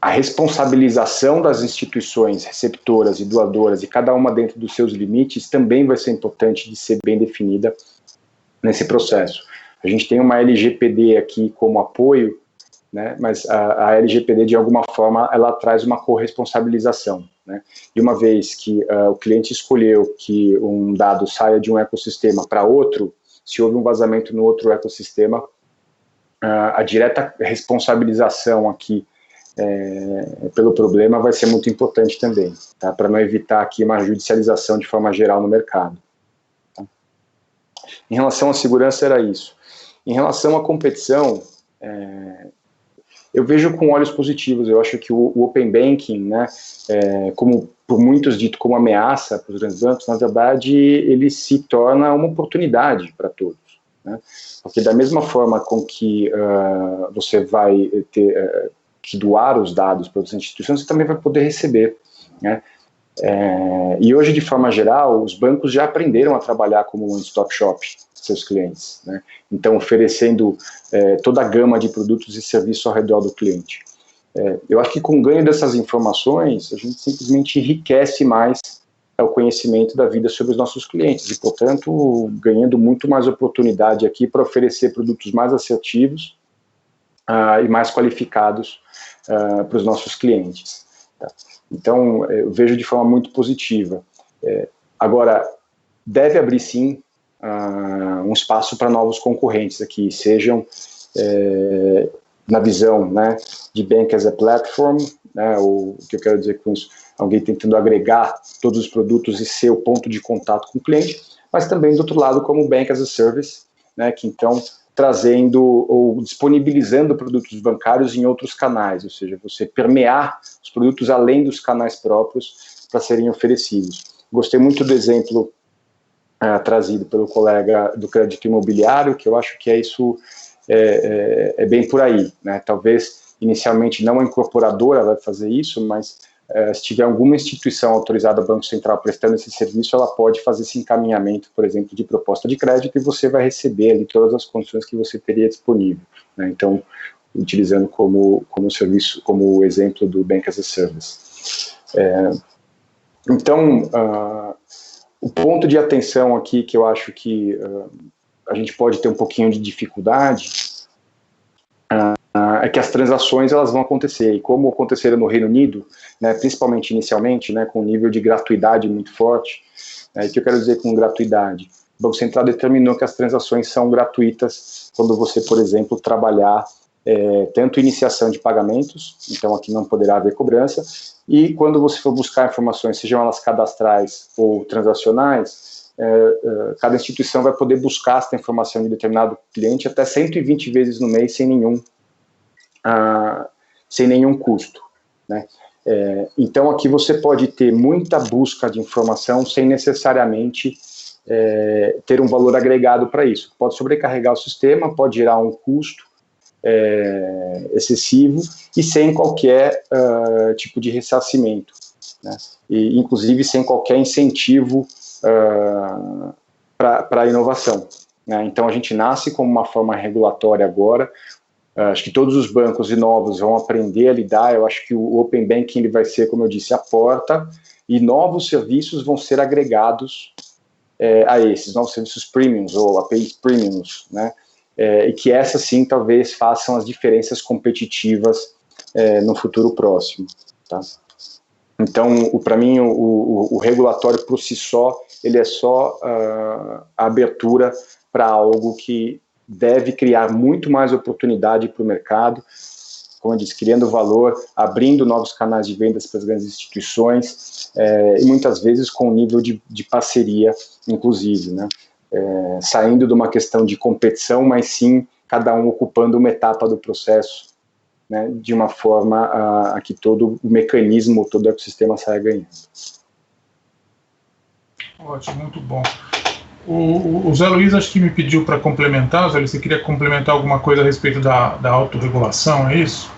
a responsabilização das instituições receptoras e doadoras, e cada uma dentro dos seus limites, também vai ser importante de ser bem definida nesse processo. A gente tem uma LGPD aqui como apoio, né, mas a LGPD, de alguma forma, ela traz uma corresponsabilização, né? E uma vez que o cliente escolheu que um dado saia de um ecossistema para outro, se houve um vazamento no outro ecossistema, a direta responsabilização aqui pelo problema vai ser muito importante também, tá? Para não evitar aqui uma judicialização de forma geral no mercado, Em relação à segurança, era isso. Em relação à competição, eu vejo com olhos positivos. Eu acho que o Open Banking, né, como por muitos dito como ameaça para os grandes bancos, na verdade, ele se torna uma oportunidade para todos, né? Porque da mesma forma com que você vai ter que doar os dados para outras instituições, você também vai poder receber, né? E hoje, de forma geral, os bancos já aprenderam a trabalhar como um one-stop shop seus clientes, né? Então oferecendo toda a gama de produtos e serviços ao redor do cliente. Eu acho que com o ganho dessas informações, a gente simplesmente enriquece mais o conhecimento da vida sobre os nossos clientes e, portanto, ganhando muito mais oportunidade aqui para oferecer produtos mais assertivos e mais qualificados para os nossos clientes. Tá? Então, eu vejo de forma muito positiva. Agora, deve abrir sim um espaço para novos concorrentes aqui, sejam na visão, né, de Bank as a Platform, né, o que eu quero dizer com isso, alguém tentando agregar todos os produtos e ser o ponto de contato com o cliente, mas também do outro lado como Bank as a Service, né, que então trazendo ou disponibilizando produtos bancários em outros canais, ou seja, você permear os produtos além dos canais próprios para serem oferecidos. Gostei muito do exemplo trazido pelo colega do crédito imobiliário, que eu acho que isso é bem por aí, né? Talvez inicialmente não a incorporadora vai fazer isso, mas se tiver alguma instituição autorizada Banco Central prestando esse serviço, ela pode fazer esse encaminhamento, por exemplo, de proposta de crédito, e você vai receber ali todas as condições que você teria disponível, né? Então, utilizando como serviço, como exemplo do Bank as a Service. Então, o ponto de atenção aqui que eu acho que a gente pode ter um pouquinho de dificuldade é que as transações elas vão acontecer, e como aconteceram no Reino Unido, né, principalmente inicialmente, né, com um nível de gratuidade muito forte. O que eu quero dizer com gratuidade? O Banco Central determinou que as transações são gratuitas quando você, por exemplo, trabalhar tanto iniciação de pagamentos, então aqui não poderá haver cobrança, e quando você for buscar informações, sejam elas cadastrais ou transacionais, cada instituição vai poder buscar essa informação de determinado cliente até 120 vezes no mês sem nenhum custo, né? Então aqui você pode ter muita busca de informação sem necessariamente ter um valor agregado para isso. Pode sobrecarregar o sistema, pode gerar um custo excessivo e sem qualquer tipo de ressarcimento, né? E inclusive sem qualquer incentivo para a inovação, né? Então a gente nasce como uma forma regulatória agora. Acho que todos os bancos novos vão aprender a lidar. Eu acho que o Open Banking ele vai ser, como eu disse, a porta, e novos serviços vão ser agregados a esses novos serviços premiums ou APIs premiums, né? E que essas sim talvez façam as diferenças competitivas no futuro próximo, tá? Então, para mim, o regulatório por si só, ele é só a abertura para algo que deve criar muito mais oportunidade para o mercado, como eu disse, criando valor, abrindo novos canais de vendas para as grandes instituições, e muitas vezes com um nível de parceria, inclusive, né? Saindo de uma questão de competição, mas sim cada um ocupando uma etapa do processo, né, de uma forma a que todo o mecanismo, todo o ecossistema saia ganhando. Ótimo, muito bom. O Zé Luiz acho que me pediu para complementar. Zé Luiz, você queria complementar alguma coisa a respeito da autorregulação, é isso?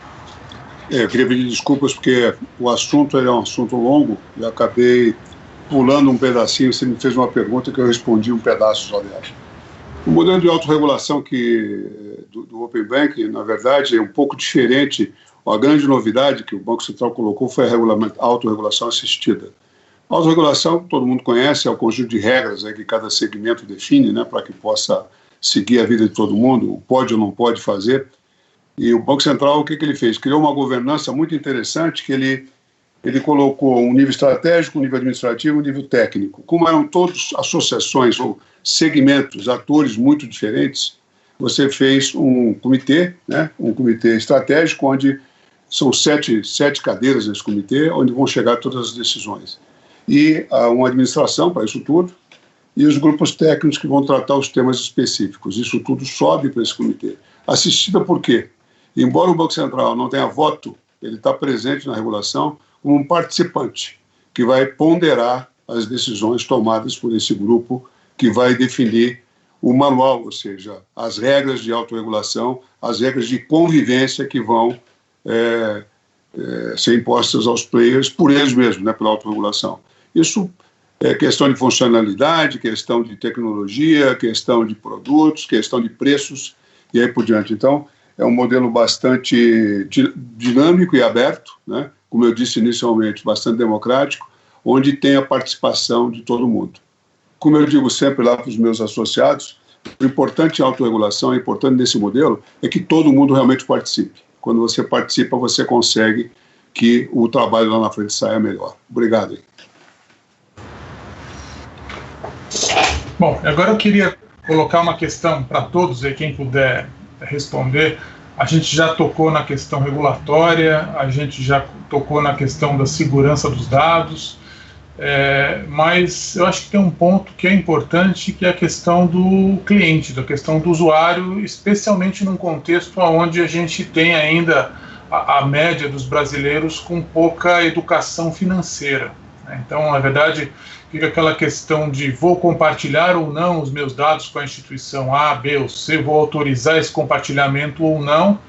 Eu queria pedir desculpas porque o assunto é um assunto longo e acabei pulando um pedacinho. Você me fez uma pergunta que eu respondi um pedaço só, aliás. O modelo de autorregulação do Open Banking, na verdade, é um pouco diferente. A grande novidade que o Banco Central colocou foi a autorregulação assistida. A autorregulação, todo mundo conhece, é o conjunto de regras que cada segmento define, né, para que possa seguir a vida de todo mundo, pode ou não pode fazer. E o Banco Central, o que ele fez? Criou uma governança muito interessante, que ele colocou um nível estratégico, um nível administrativo, um nível técnico. Como eram todas associações ou segmentos, atores muito diferentes, você fez um comitê, né, um comitê estratégico, onde são sete cadeiras nesse comitê, onde vão chegar todas as decisões. E uma administração para isso tudo, e os grupos técnicos que vão tratar os temas específicos. Isso tudo sobe para esse comitê. Assistida por quê? Embora o Banco Central não tenha voto, ele está presente na regulação como um participante, que vai ponderar as decisões tomadas por esse grupo, que vai definir o manual, ou seja, as regras de autorregulação, as regras de convivência que vão ser impostas aos players por eles mesmos, né, pela autorregulação. Isso é questão de funcionalidade, questão de tecnologia, questão de produtos, questão de preços e aí por diante. Então, é um modelo bastante dinâmico e aberto, né, como eu disse inicialmente, bastante democrático, onde tem a participação de todo mundo. Como eu digo sempre lá para os meus associados, o importante em autorregulação, o importante nesse modelo, é que todo mundo realmente participe. Quando você participa, você consegue que o trabalho lá na frente saia melhor. Obrigado. Bom, agora eu queria colocar uma questão para todos, aí quem puder responder. A gente já tocou na questão regulatória, a gente já tocou na questão da segurança dos dados, mas eu acho que tem um ponto que é importante, que é a questão do cliente, da questão do usuário, especialmente num contexto onde a gente tem ainda a média dos brasileiros com pouca educação financeira. Então, na verdade, fica aquela questão de vou compartilhar ou não os meus dados com a instituição A, B ou C, vou autorizar esse compartilhamento ou não,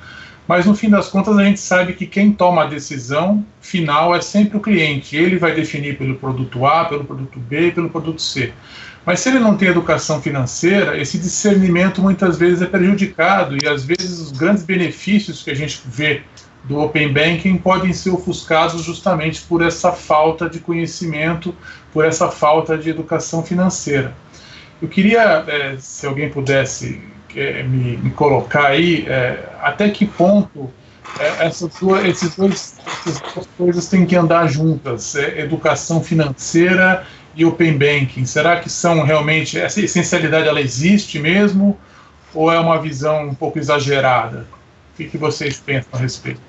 mas no fim das contas a gente sabe que quem toma a decisão final é sempre o cliente. Ele vai definir pelo produto A, pelo produto B e pelo produto C. Mas se ele não tem educação financeira, esse discernimento muitas vezes é prejudicado e às vezes os grandes benefícios que a gente vê do Open Banking podem ser ofuscados justamente por essa falta de conhecimento, por essa falta de educação financeira. Eu queria, se alguém pudesse me colocar aí, até que ponto essas duas coisas têm que andar juntas, educação financeira e Open Banking. Será que são realmente, essa essencialidade ela existe mesmo, ou é uma visão um pouco exagerada? O que vocês pensam a respeito?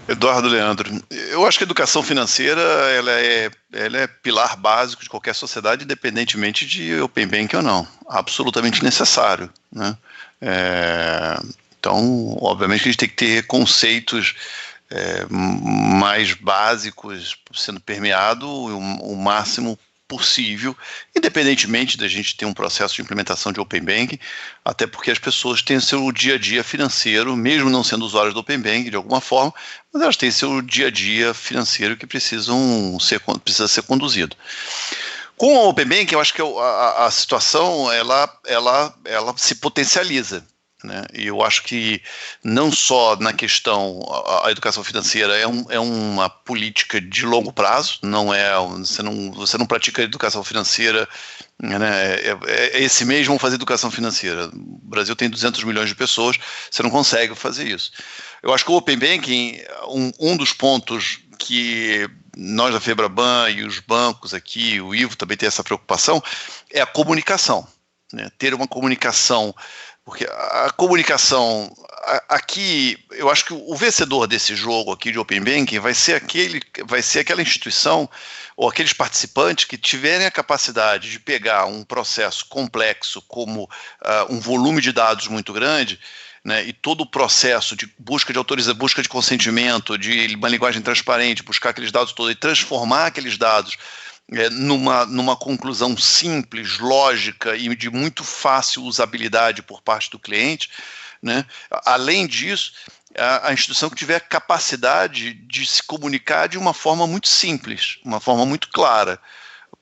Eduardo, Leandro, eu acho que a educação financeira ela é pilar básico de qualquer sociedade, independentemente de Open Banking ou não. Absolutamente necessário, né? Então, obviamente, a gente tem que ter conceitos mais básicos sendo permeado o máximo possível, independentemente da gente ter um processo de implementação de Open Banking, até porque as pessoas têm seu dia a dia financeiro, mesmo não sendo usuários do Open Banking de alguma forma, mas elas têm seu dia a dia financeiro que precisa ser conduzido. Com o Open Banking, eu acho que a situação ela se potencializa, né? E eu acho que não só na questão, a educação financeira é uma política de longo prazo, você não pratica educação financeira, né? Esse mês vão fazer educação financeira. O Brasil tem 200 milhões de pessoas, você não consegue fazer isso. Eu acho que o Open Banking, um dos pontos que nós da Febraban e os bancos aqui, o Ivo também tem essa preocupação, é a comunicação, né? Ter uma comunicação. Porque a comunicação, aqui, eu acho que o vencedor desse jogo aqui de Open Banking vai ser aquela instituição ou aqueles participantes que tiverem a capacidade de pegar um processo complexo como um volume de dados muito grande, né, e todo o processo de busca de autorização, busca de consentimento, de uma linguagem transparente, buscar aqueles dados todos e transformar aqueles dados numa conclusão simples, lógica e de muito fácil usabilidade por parte do cliente, né? Além disso, a instituição que tiver capacidade de se comunicar de uma forma muito simples, uma forma muito clara.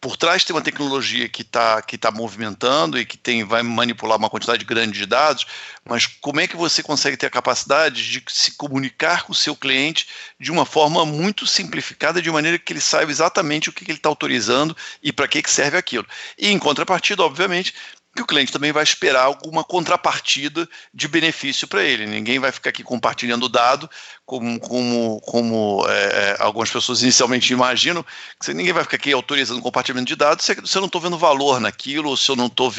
Por trás tem uma tecnologia que tá movimentando e que vai manipular uma quantidade grande de dados, mas como é que você consegue ter a capacidade de se comunicar com o seu cliente de uma forma muito simplificada, de maneira que ele saiba exatamente o que ele está autorizando e para que serve aquilo. E em contrapartida, obviamente, que o cliente também vai esperar alguma contrapartida de benefício para ele. Ninguém vai ficar aqui compartilhando dado, como algumas pessoas inicialmente imaginam, que ninguém vai ficar aqui autorizando compartilhamento de dados se eu não estou vendo valor naquilo, ou se eu não estou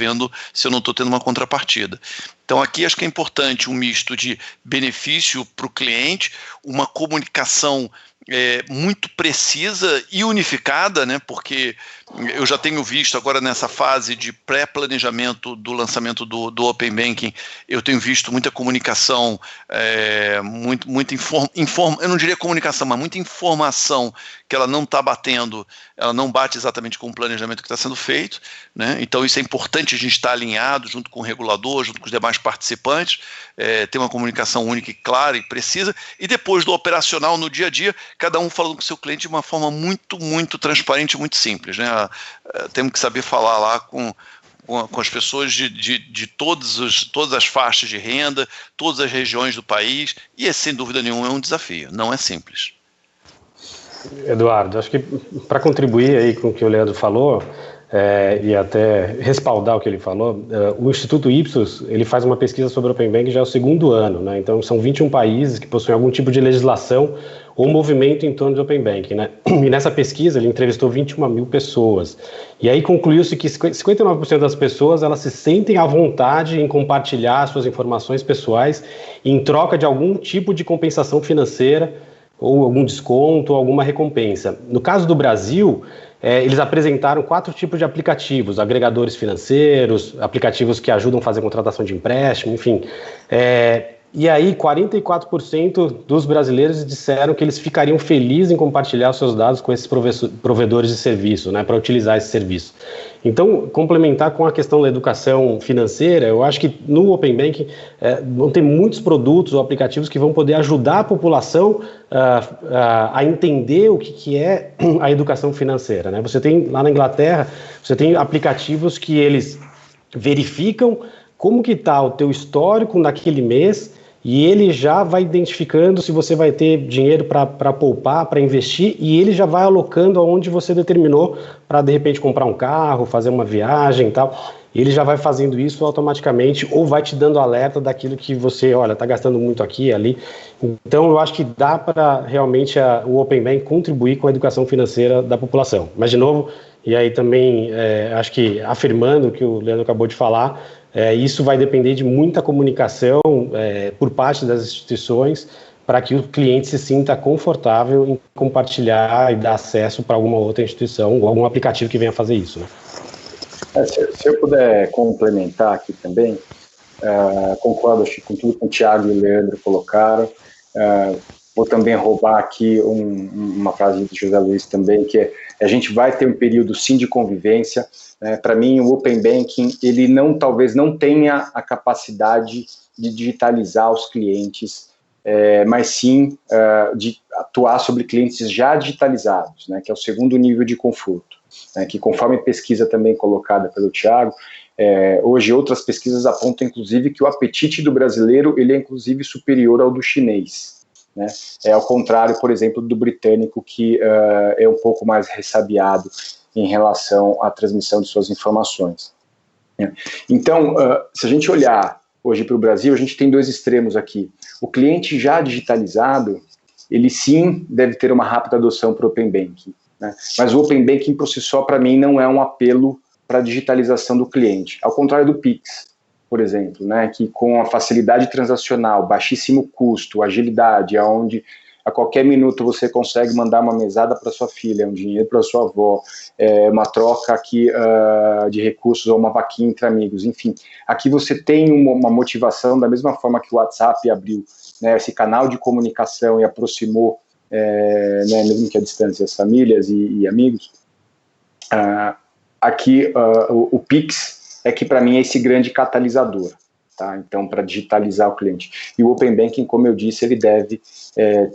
tendo uma contrapartida. Então aqui acho que é importante um misto de benefício para o cliente, uma comunicação muito precisa e unificada, né? Porque eu já tenho visto agora nessa fase de pré-planejamento do lançamento do Open Banking, eu tenho visto muita comunicação, eu não diria comunicação, mas muita informação que ela não está batendo, ela não bate exatamente com o planejamento que está sendo feito, né? Então isso é importante, a gente estar alinhado junto com o regulador, junto com os demais participantes, ter uma comunicação única e clara e precisa, e depois do operacional no dia a dia, cada um falando com o seu cliente de uma forma muito, muito transparente e muito simples, né? Temos que saber falar lá com as pessoas de todas as faixas de renda, todas as regiões do país, e esse, sem dúvida nenhuma, é um desafio, não é simples. Eduardo, acho que para contribuir aí com o que o Leandro falou, e até respaldar o que ele falou, o Instituto Ipsos, ele faz uma pesquisa sobre o Open Banking já é o 2º ano, né? Então são 21 países que possuem algum tipo de legislação ou movimento em torno do Open Banking, né? E nessa pesquisa ele entrevistou 21 mil pessoas, e aí concluiu-se que 59% das pessoas, elas se sentem à vontade em compartilhar suas informações pessoais em troca de algum tipo de compensação financeira, ou algum desconto, ou alguma recompensa. No caso do Brasil, eles apresentaram 4 tipos de aplicativos: agregadores financeiros, aplicativos que ajudam a fazer contratação de empréstimo, enfim. E aí 44% dos brasileiros disseram que eles ficariam felizes em compartilhar os seus dados com esses provedores de serviço, né, para utilizar esse serviço. Então, complementar com a questão da educação financeira, eu acho que no Open Banking vão ter muitos produtos ou aplicativos que vão poder ajudar a população a entender o que é a educação financeira, né? Você tem, lá na Inglaterra, você tem aplicativos que eles verificam como que está o teu histórico naquele mês, e ele já vai identificando se você vai ter dinheiro para poupar, para investir, e ele já vai alocando aonde você determinou para, de repente, comprar um carro, fazer uma viagem e tal. Ele já vai fazendo isso automaticamente, ou vai te dando alerta daquilo que você, olha, está gastando muito aqui e ali. Então, eu acho que dá para realmente o Open Bank contribuir com a educação financeira da população. Mas, de novo, e aí também acho que afirmando o que o Leandro acabou de falar, isso vai depender de muita comunicação por parte das instituições para que o cliente se sinta confortável em compartilhar e dar acesso para alguma outra instituição ou algum aplicativo que venha fazer isso, né? Se eu puder complementar aqui também, concordo com tudo que o Thiago e o Leandro colocaram. Vou também roubar aqui uma frase do José Luiz também, que a gente vai ter um período sim de convivência. Para mim, o Open Banking, ele talvez não tenha a capacidade de digitalizar os clientes, mas sim de atuar sobre clientes já digitalizados, né, que é o 2º nível de conforto, né, que conforme pesquisa também colocada pelo Thiago, hoje outras pesquisas apontam inclusive que o apetite do brasileiro ele é inclusive superior ao do chinês, né? Ao contrário, por exemplo, do britânico, que é um pouco mais ressabiado em relação à transmissão de suas informações. Então, se a gente olhar hoje para o Brasil, a gente tem 2 extremos aqui. O cliente já digitalizado, ele sim deve ter uma rápida adoção para o Open Banking, né? Mas o Open Banking por si só, para mim, não é um apelo para a digitalização do cliente. Ao contrário do Pix, por exemplo, né, que com a facilidade transacional, baixíssimo custo, agilidade, onde a qualquer minuto você consegue mandar uma mesada para sua filha, um dinheiro para sua avó, uma troca aqui de recursos ou uma vaquinha entre amigos, enfim. Aqui você tem uma motivação, da mesma forma que o WhatsApp abriu, né, esse canal de comunicação e aproximou, né, mesmo que a distância, as famílias e amigos. Aqui o Pix é que para mim é esse grande catalisador. Tá? Então, para digitalizar o cliente. E o Open Banking, como eu disse, ele deve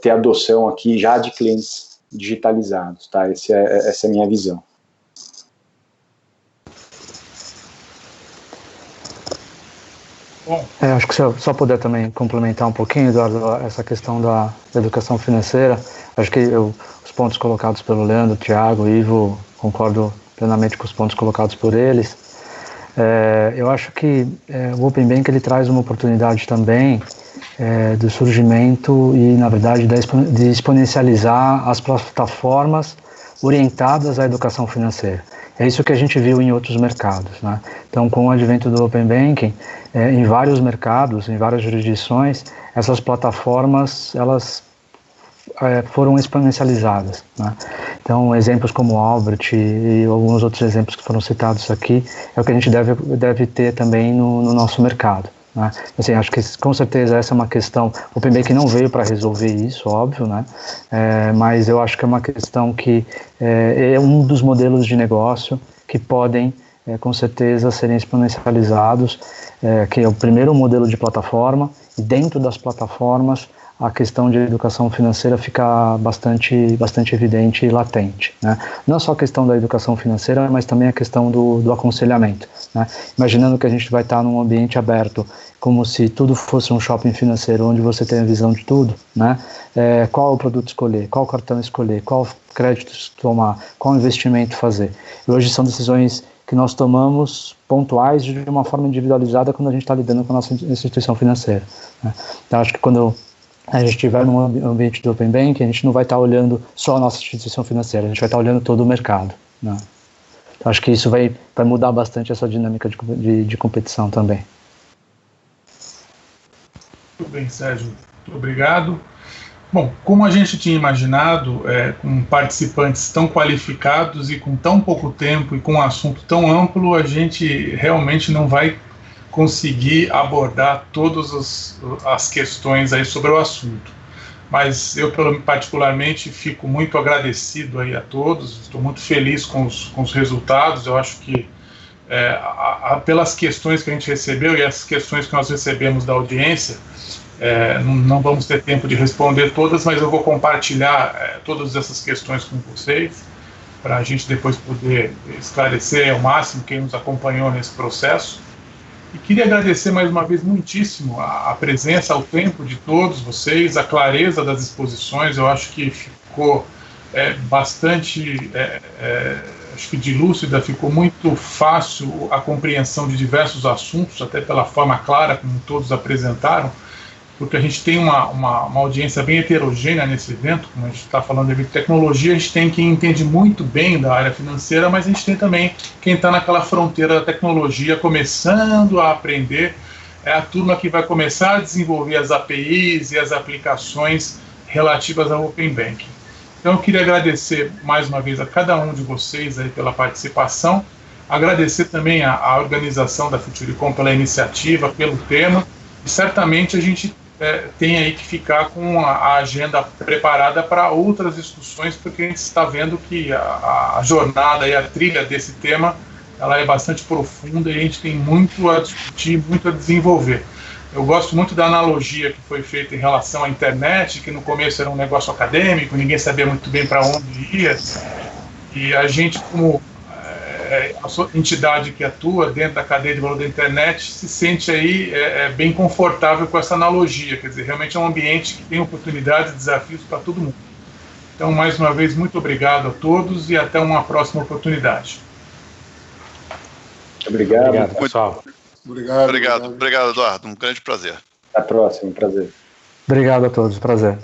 ter adoção aqui já de clientes digitalizados. Tá? Essa é a minha visão. Bom. Acho que se eu só puder também complementar um pouquinho, Eduardo, essa questão da educação financeira, acho que os pontos colocados pelo Leandro, Thiago, Ivo, concordo plenamente com os pontos colocados por eles. Eu acho que o Open Banking ele traz uma oportunidade também do surgimento e, na verdade, de exponencializar as plataformas orientadas à educação financeira. É isso que a gente viu em outros mercados, né? Então, com o advento do Open Banking, em vários mercados, em várias jurisdições, essas plataformas, elas foram exponencializadas, né? Então, exemplos como Albert e alguns outros exemplos que foram citados aqui, é o que a gente deve ter também no nosso mercado, né? Assim, acho que com certeza essa é uma questão, o Open Banking não veio para resolver isso, óbvio, né? Mas eu acho que é uma questão que é um dos modelos de negócio que podem, com certeza, serem exponencializados, que é o primeiro modelo de plataforma, e dentro das plataformas a questão de educação financeira fica bastante evidente e latente, né? Não só a questão da educação financeira, mas também a questão do aconselhamento, né? Imaginando que a gente vai estar num ambiente aberto, como se tudo fosse um shopping financeiro, onde você tem a visão de tudo, né? Qual o produto escolher, qual cartão escolher, qual crédito tomar, qual investimento fazer. E hoje são decisões que nós tomamos pontuais de uma forma individualizada quando a gente está lidando com a nossa instituição financeira, né? Então, acho que quando a gente estiver num ambiente do Open Banking, a gente não vai estar olhando só a nossa instituição financeira, a gente vai estar olhando todo o mercado, né? Então, acho que isso vai mudar bastante essa dinâmica de competição também. Muito bem, Sérgio. Muito obrigado. Bom, como a gente tinha imaginado, com participantes tão qualificados e com tão pouco tempo e com um assunto tão amplo, a gente realmente não vai conseguir abordar todas as questões aí sobre o assunto. Mas eu, particularmente, fico muito agradecido aí a todos, estou muito feliz com os resultados. Eu acho que, pelas questões que a gente recebeu e as questões que nós recebemos da audiência, não vamos ter tempo de responder todas, mas eu vou compartilhar todas essas questões com vocês, para a gente depois poder esclarecer ao máximo quem nos acompanhou nesse processo. E queria agradecer mais uma vez muitíssimo a presença, o tempo de todos vocês, a clareza das exposições. Eu acho que ficou bastante, acho que dilúcida, ficou muito fácil a compreensão de diversos assuntos, até pela forma clara como todos apresentaram, porque a gente tem uma audiência bem heterogênea nesse evento. Como a gente está falando de tecnologia, a gente tem quem entende muito bem da área financeira, mas a gente tem também quem está naquela fronteira da tecnologia, começando a aprender. É a turma que vai começar a desenvolver as APIs e as aplicações relativas ao Open Banking. Então eu queria agradecer mais uma vez a cada um de vocês aí pela participação, agradecer também a organização da Futurecom pela iniciativa, pelo tema, e certamente a gente tem aí que ficar com a agenda preparada para outras discussões, porque a gente está vendo que a jornada e a trilha desse tema, ela é bastante profunda e a gente tem muito a discutir, muito a desenvolver. Eu gosto muito da analogia que foi feita em relação à internet, que no começo era um negócio acadêmico, ninguém sabia muito bem para onde ia, e a gente, como a sua entidade que atua dentro da cadeia de valor da internet, se sente aí bem confortável com essa analogia. Quer dizer, realmente é um ambiente que tem oportunidades e desafios para todo mundo. Então, mais uma vez, muito obrigado a todos e até uma próxima oportunidade. Obrigado pessoal. Obrigado, Eduardo. Um grande prazer. Até a próxima, prazer. Obrigado a todos, prazer.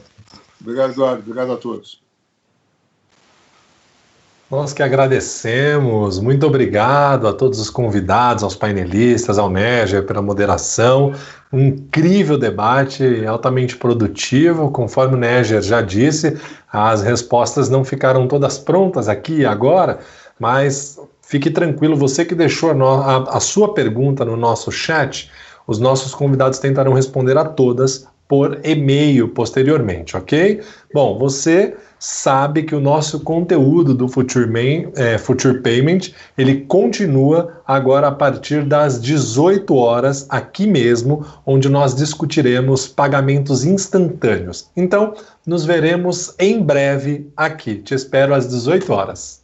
Obrigado, Eduardo. Obrigado a todos. Nós que agradecemos, muito obrigado a todos os convidados, aos painelistas, ao Neger pela moderação, um incrível debate, altamente produtivo, conforme o Neger já disse, as respostas não ficaram todas prontas aqui e agora, mas fique tranquilo, você que deixou a sua pergunta no nosso chat, os nossos convidados tentarão responder a todas por e-mail posteriormente, ok? Bom, você sabe que o nosso conteúdo do Future Payment, ele continua agora a partir das 18 horas aqui mesmo, onde nós discutiremos pagamentos instantâneos. Então, nos veremos em breve aqui. Te espero às 18 horas.